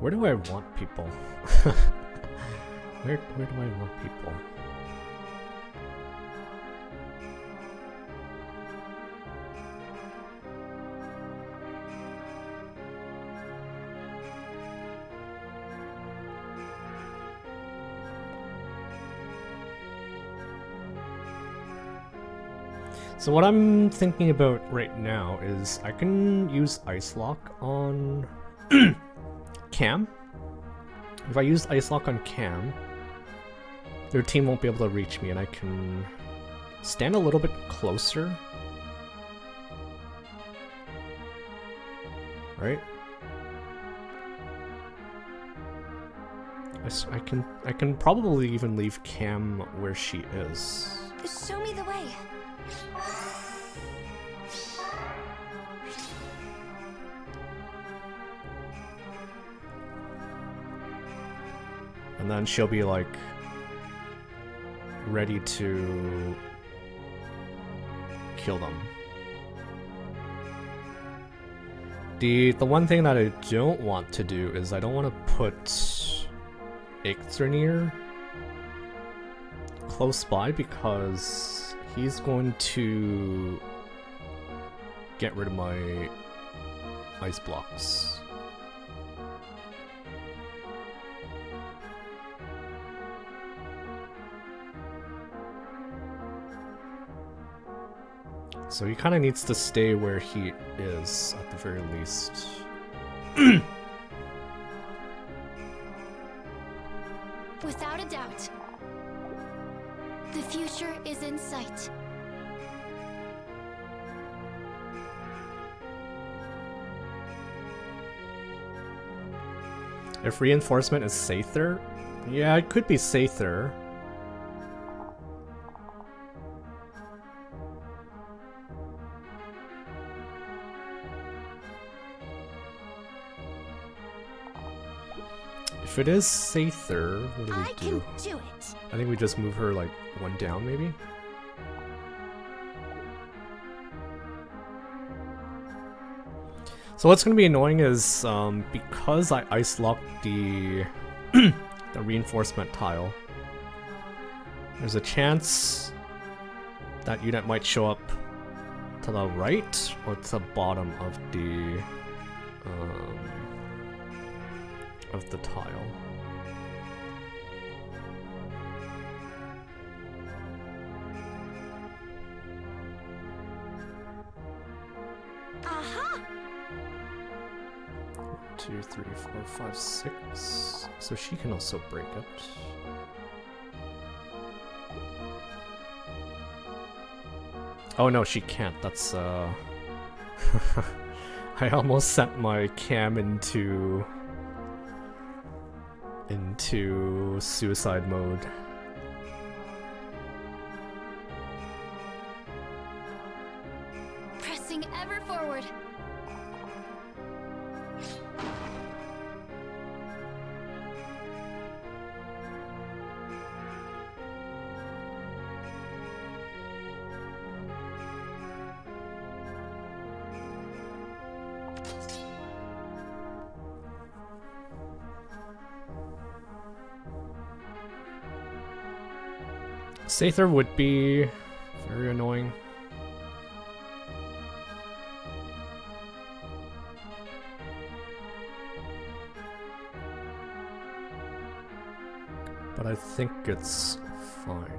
Where do I want people? Where do I want people? So what I'm thinking about right now is I can use Ice Lock on Cam. If I use Ice Lock on Cam, their team won't be able to reach me and I can stand a little bit closer. Right? I can probably even leave Cam where she is. Show me the way. And then she'll be like ready to kill them. The one thing that I don't want to do is I don't want to put Ixternir close by because he's going to get rid of my ice blocks. So he kind of needs to stay where he is, at the very least. Without a doubt, the future is in sight. If reinforcement is Sather? Yeah, it could be Sather. If it is Sather, what do we I do? can do it. I think we just move her like one down, maybe? So what's going to be annoying is because I ice locked the the reinforcement tile, there's a chance that unit might show up to the right or to the bottom of the tile. Aha! 2, 3, 4, 5, 6. So she can also break it. Oh no, she can't. That's I almost sent my cam into suicide mode. Pressing moving ever forward. Sather would be very annoying. But I think it's fine.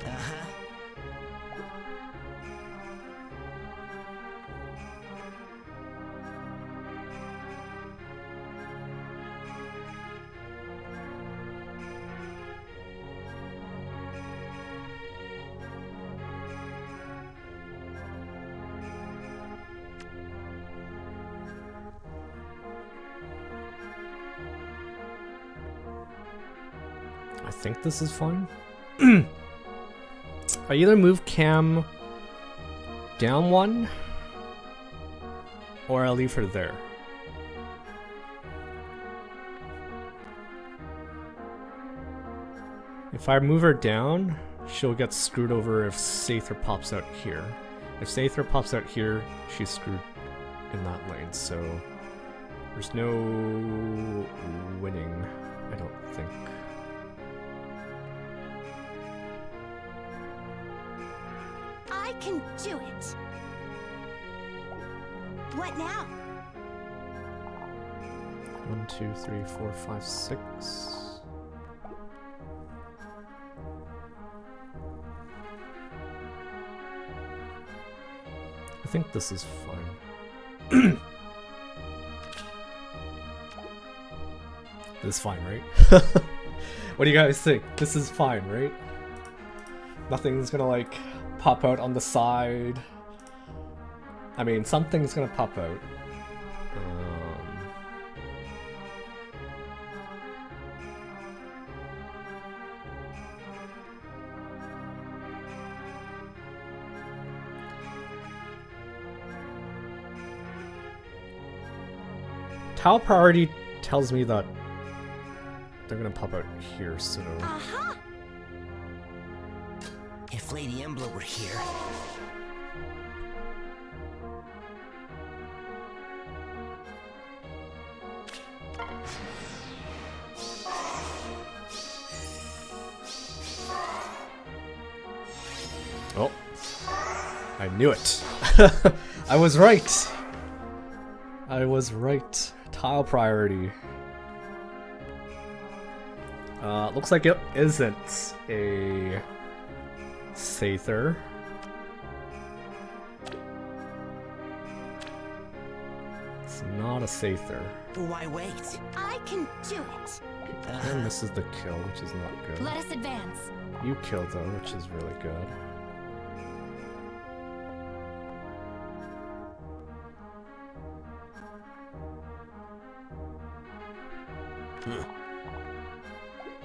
Uh-huh. I think this is fine. I either move Cam down one, or I'll leave her there. If I move her down, she'll get screwed over if Sather pops out here. If Sather pops out here, she's screwed in that lane, so there's no winning, I don't think. I can do it. What now? 1, 2, 3, 4, 5, 6. I think this is fine. This is fine, right? What do you guys think? This is fine, right? Nothing's gonna like pop out on the side. I mean, something's gonna pop out. Tau priority tells me that they're gonna pop out here, so... Aha! If Lady Emblem were here... Oh. I knew it. I was right. I was right. Tile priority. Looks like it isn't a Sather. It's not a Sather. Why wait? I can do it. And misses the kill, which is not good. Let us advance. You killed though, which is really good.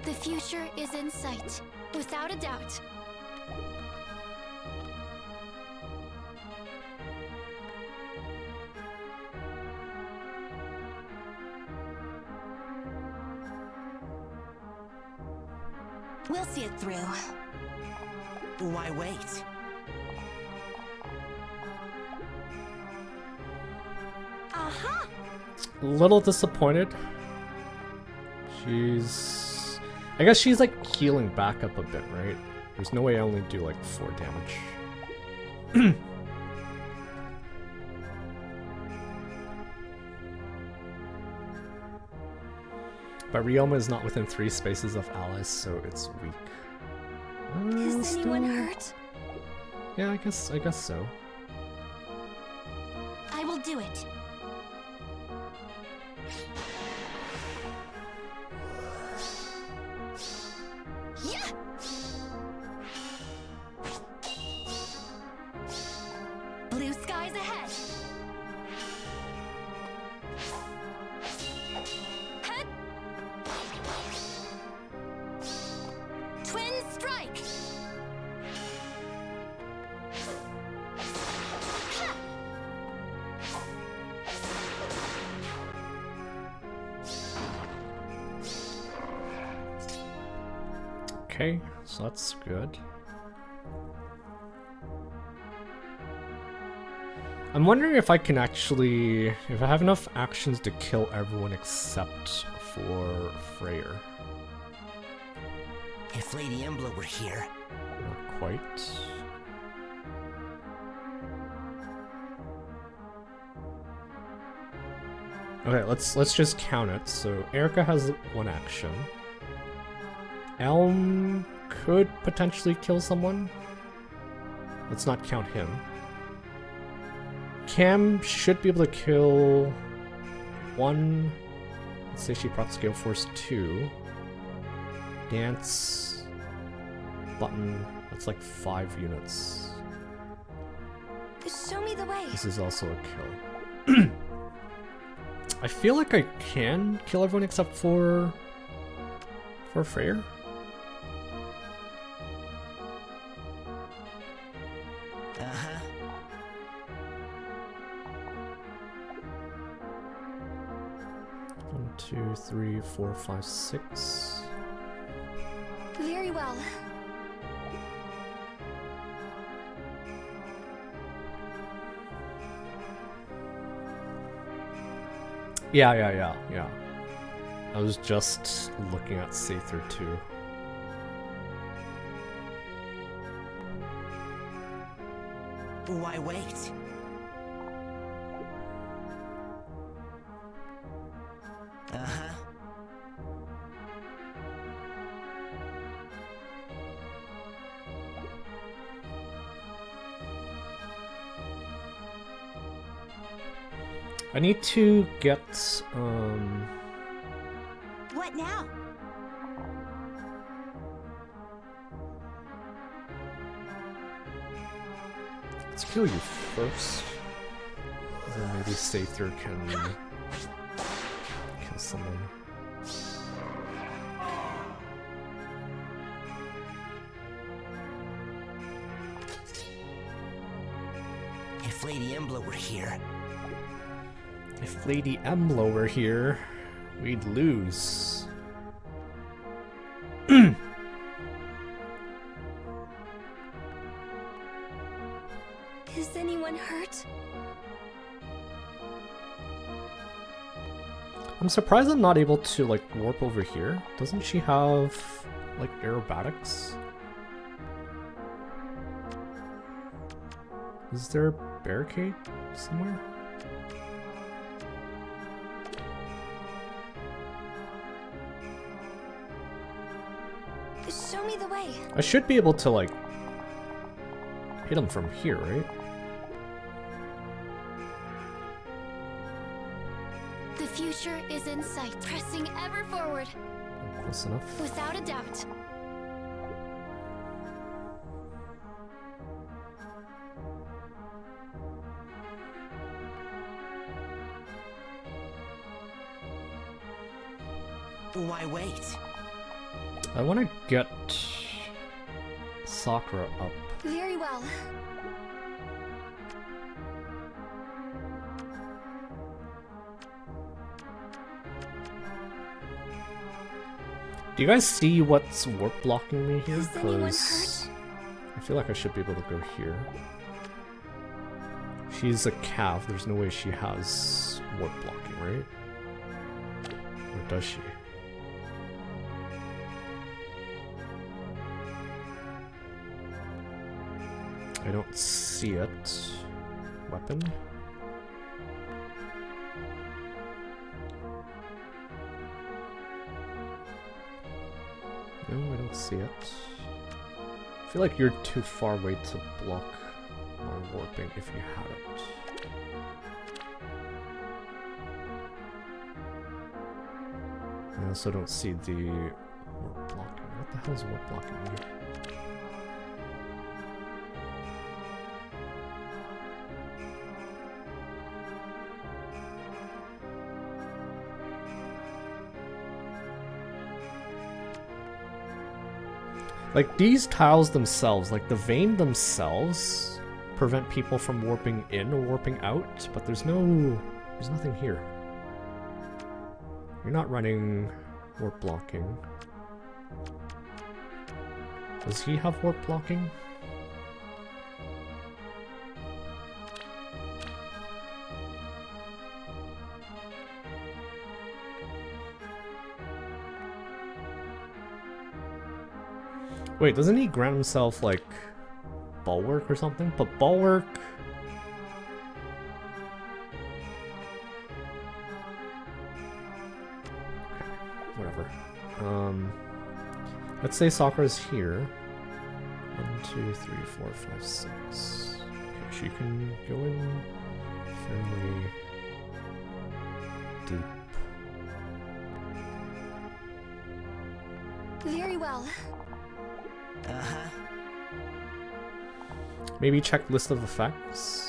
The future is in sight, without a doubt. We'll see it through. Why wait? Aha! A little disappointed. She's... I guess she's like healing back up a bit, right? There's no way I only do like 4 damage. But Ryoma is not within 3 spaces of allies, so it's weak. Is anyone hurt? Yeah, I guess so. I will do it. Yeah! Blue skies ahead. Head. Twin strike. okay, so that's good. I'm wondering if I can actually, if I have enough actions to kill everyone except for Freyr. If Lady Emblem were here. Not quite. Okay, let's just count it. So Erica has 1 action. Elm could potentially kill someone. Let's not count him. Cam should be able to kill 1. Let's say she procs Gale Force 2. Dance. Button. That's like 5 units. Show me the way. This is also a kill. I feel like I can kill everyone except for Freyr. Uh-huh. One, 2, 3, 4, 5, 6. Very well. Yeah. I was just looking at Sather too. Why wait? Uh-huh. I need to get What now? let's kill you first. Then maybe Sather can kill someone. If Lady Emblem were here. If Lady Emblem were here, we'd lose. Is anyone hurt? I'm surprised I'm not able to like warp over here. Doesn't she have like aerobatics? Is there a barricade somewhere? Show me the way. I should be able to like hit him from here, right? The future is in sight, pressing ever forward, Close enough. without a doubt. Why wait? I want to get Sakura up. Very well. Do you guys see what's warp blocking me here? Is anyone Because I feel like I should be able to go here. She's a Cav. There's no way she has warp blocking, right? Or does she? I don't see it. Weapon? No, I don't see it. I feel like you're too far away to block my warping if you had it. I also don't see the warp blocking. What the hell is warp blocking mean? Like, these tiles themselves, like the vein themselves, prevent people from warping in or warping out, but there's nothing here. You're not running warp blocking. Does he have warp blocking? Wait, doesn't he grant himself, like, bulwark or something? But bulwark... Okay, whatever. Let's say Sakura's here. 1, 2, 3, 4, 5, 6. Okay, she can go in fairly deep. Very well. Uh-huh. Maybe check list of effects.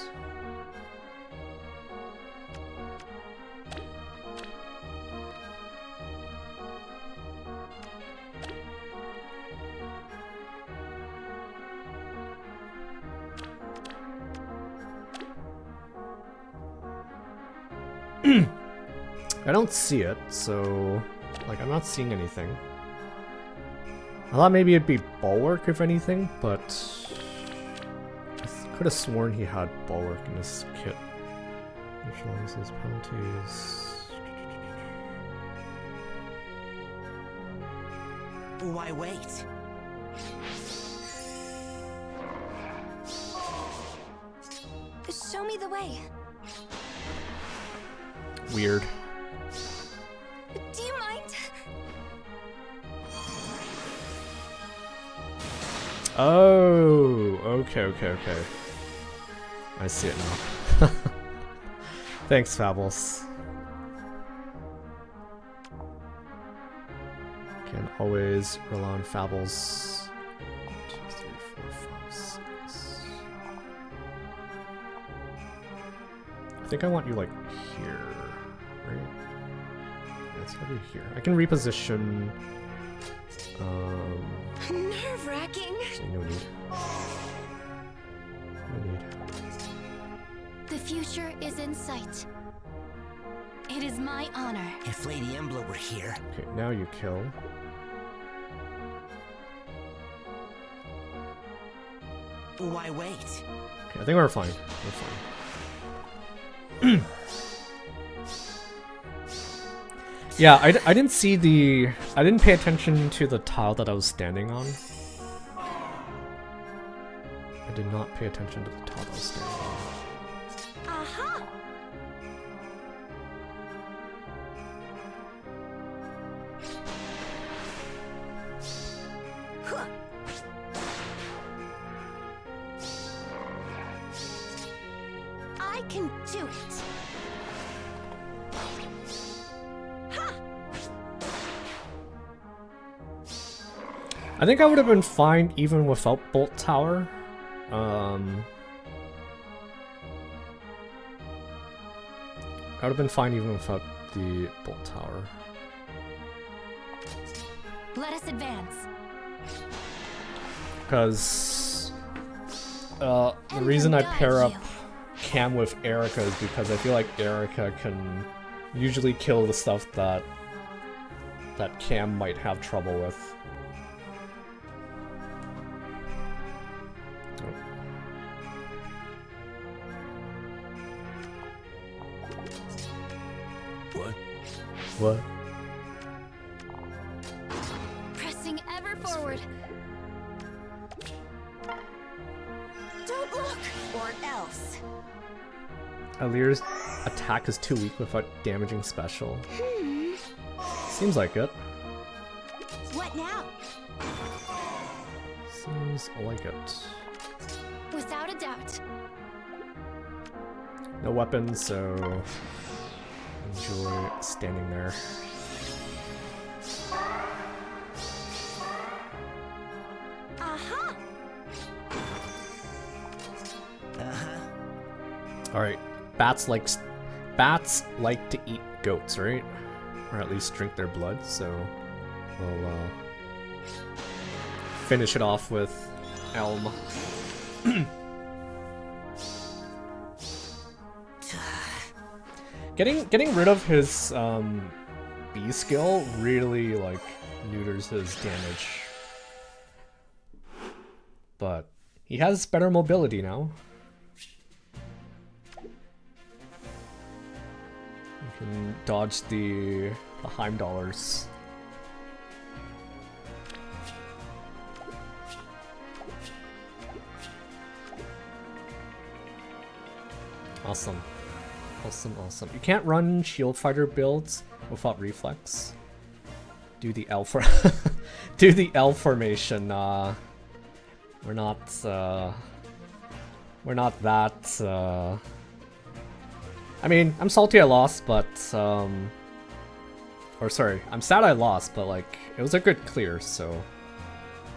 I don't see it, so like I'm not seeing anything. I thought maybe it'd be bulwark if anything, but I could have sworn he had bulwark in his kit. Neutralizes penalties. Why wait? Show me the way. Weird. Do you mind? Oh, okay. I see it now. Thanks, Fables. Can always rely on Fables. 1, 2, 3, 4, 5, 6. I think I want you like here, right? Let's have you here. I can reposition. Nerve-wracking. Actually, no need. No need. The future is in sight. It is my honor. If Lady Emblem were here. Okay, now you kill. Why wait? Okay, I think we're fine. We're fine. Yeah, I didn't see the... I didn't pay attention to the tile that I was standing on. I did not pay attention to the tile that I was standing on. Aha! Huh. I can do it. I think I would have been fine even without Bolt Tower. I would have been fine even without the Bolt Tower. Let us advance. Because the reason I pair up Cam with Erica is because I feel like Erica can usually kill the stuff that Cam might have trouble with. What? Pressing ever forward. Don't look, or else. Alir's attack is too weak without damaging special. Seems like it. What now? Seems like it. Without a doubt. No weapons, so enjoy standing there. Aha! Uh-huh. Alright. Bats like to eat goats, right? Or at least drink their blood, so we'll finish it off with Elm. Getting rid of his B skill really like neuters his damage. but he has better mobility now. You can dodge the Heimdallers. Awesome. Awesome, awesome. You can't run shield fighter builds without reflex. Do the L for do the L formation. We're not that I mean, I'm salty I lost, but or sorry, I'm sad I lost, but like it was a good clear, so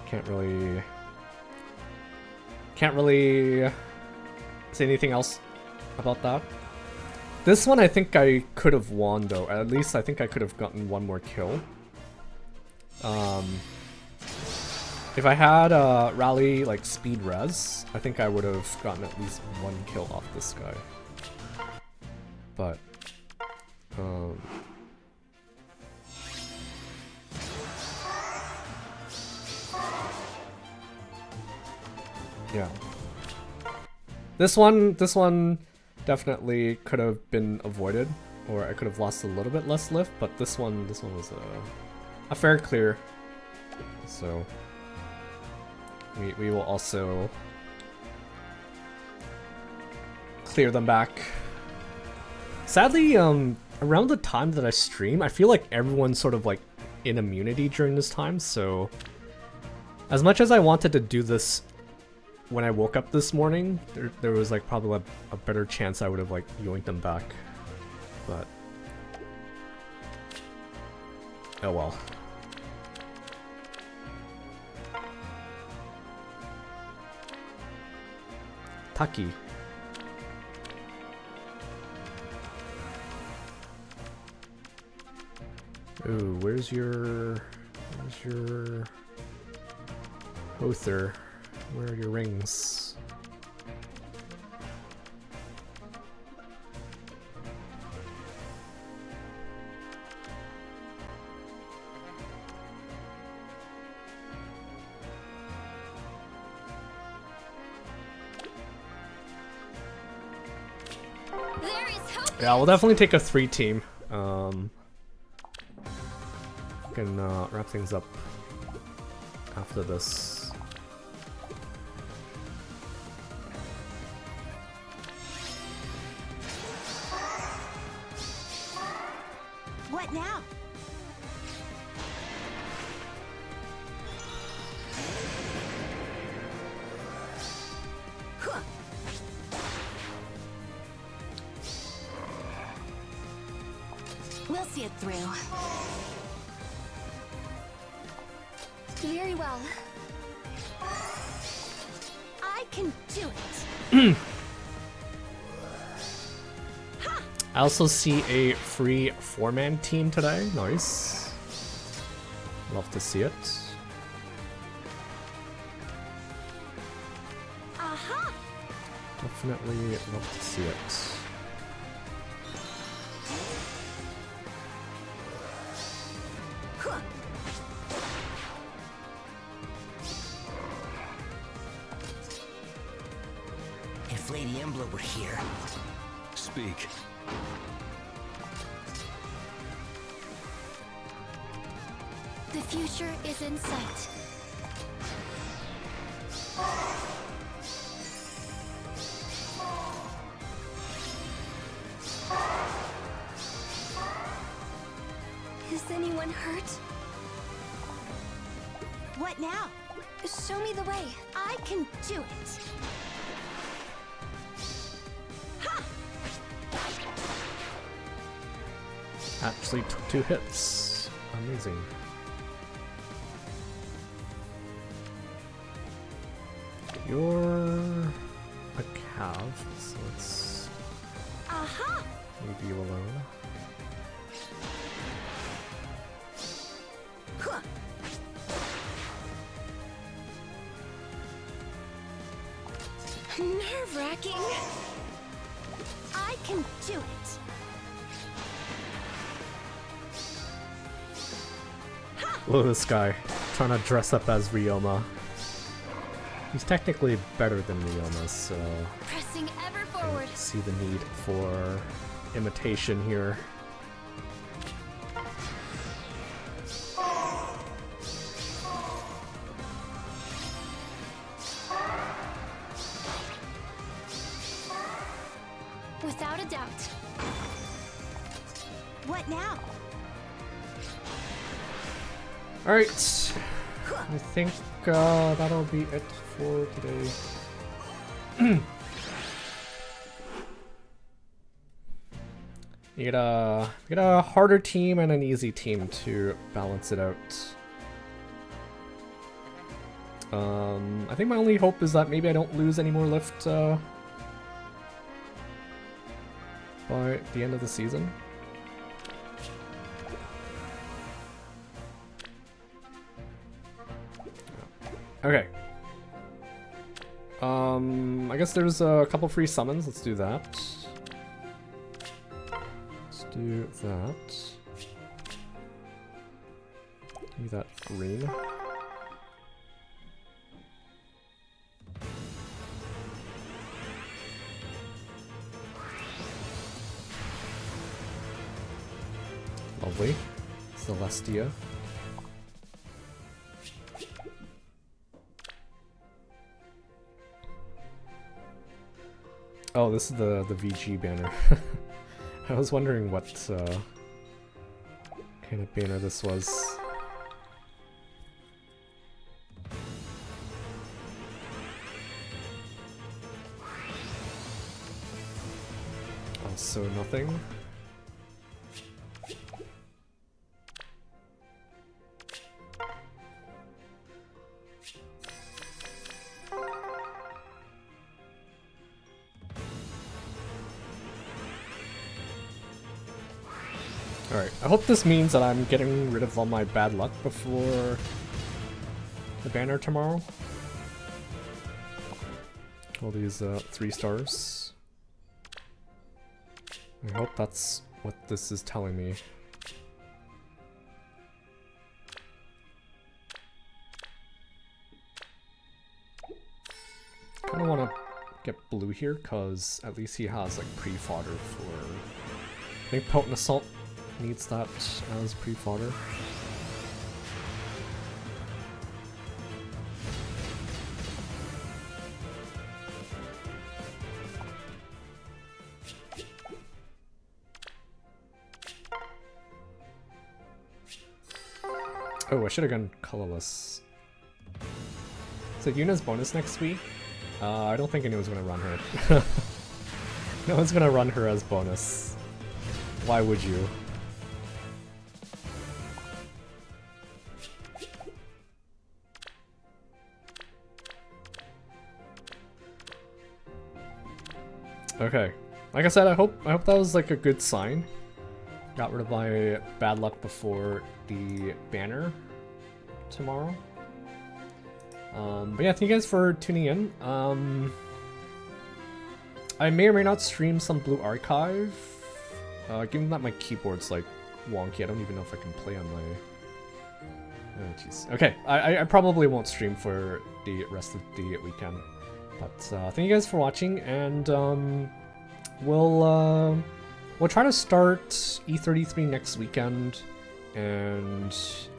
can't really say anything else about that. This one I think I could have won though. At least I think I could have gotten one more kill. If I had rally like speed res, I think I would have gotten at least one kill off this guy. But yeah. This one definitely could have been avoided, or I could have lost a little bit less lift, but this one was a fair clear. So we will also clear them back. Sadly, around the time that I stream, I feel like everyone's sort of like in immunity during this time, so as much as I wanted to do this when I woke up this morning, there was like probably a better chance I would have like yoinked them back, but oh well. Taki. Ooh, where's your Hother? Where are your rings? There is hope. Yeah, we'll definitely take a 3-team. Can wrap things up after this. What now? We'll see it through. Very well. I can do it. I also see a free 4-man team today. Nice. Love to see it. Aha! Definitely love to see it. If Lady Emblem were here. Speak. The future is in sight. Is anyone hurt? What now? Show me the way. I can do it. Actually took 2 hits. Amazing. You're a cav, so let's Aha! leave you alone. Nerve-wracking. I can do it. Look at this guy trying to dress up as Ryoma. He's technically better than me on this, so Pressing ever I forward. don't see the need for imitation here. Without a doubt. What now? Alright, I think that'll be it for today. You get a harder team and an easy team to balance it out. I think my only hope is that maybe I don't lose any more lift by the end of the season. Okay. I guess there's a couple free summons. Let's do that. Let's do that. Give me that green. Lovely. Celestia. Oh, this is the VG banner. I was wondering what kind of banner this was. Also nothing. Alright, I hope this means that I'm getting rid of all my bad luck before the banner tomorrow. All these 3 stars. I hope that's what this is telling me. I kinda wanna get blue here, cause at least he has like pre-fodder for... I think Potent Assault needs that as pre-fodder. Oh, I should have gone colorless. So Yuna's bonus next week? I don't think anyone's gonna run her. No one's gonna run her as bonus. Why would you? Okay. Like I said, I hope that was like a good sign. Got rid of my bad luck before the banner tomorrow. But yeah, thank you guys for tuning in. I may or may not stream some Blue Archive. Given that my keyboard's like wonky, I don't even know if I can play on my... Oh jeez. Okay, I probably won't stream for the rest of the weekend. But thank you guys for watching, and we'll try to start E33 next weekend, and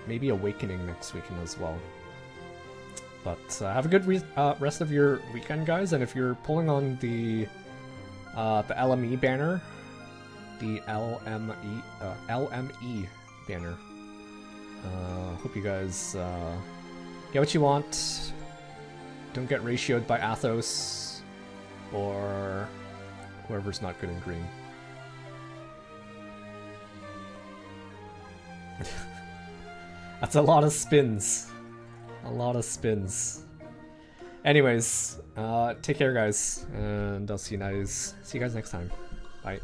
maybe Awakening next weekend as well. But have a good rest of your weekend, guys. And if you're pulling on the LME banner, the LME banner, hope you guys get what you want. Don't get ratioed by Athos or whoever's not good in green. That's a lot of spins. A lot of spins. Anyways, take care, guys, and I'll see you guys next time. Bye.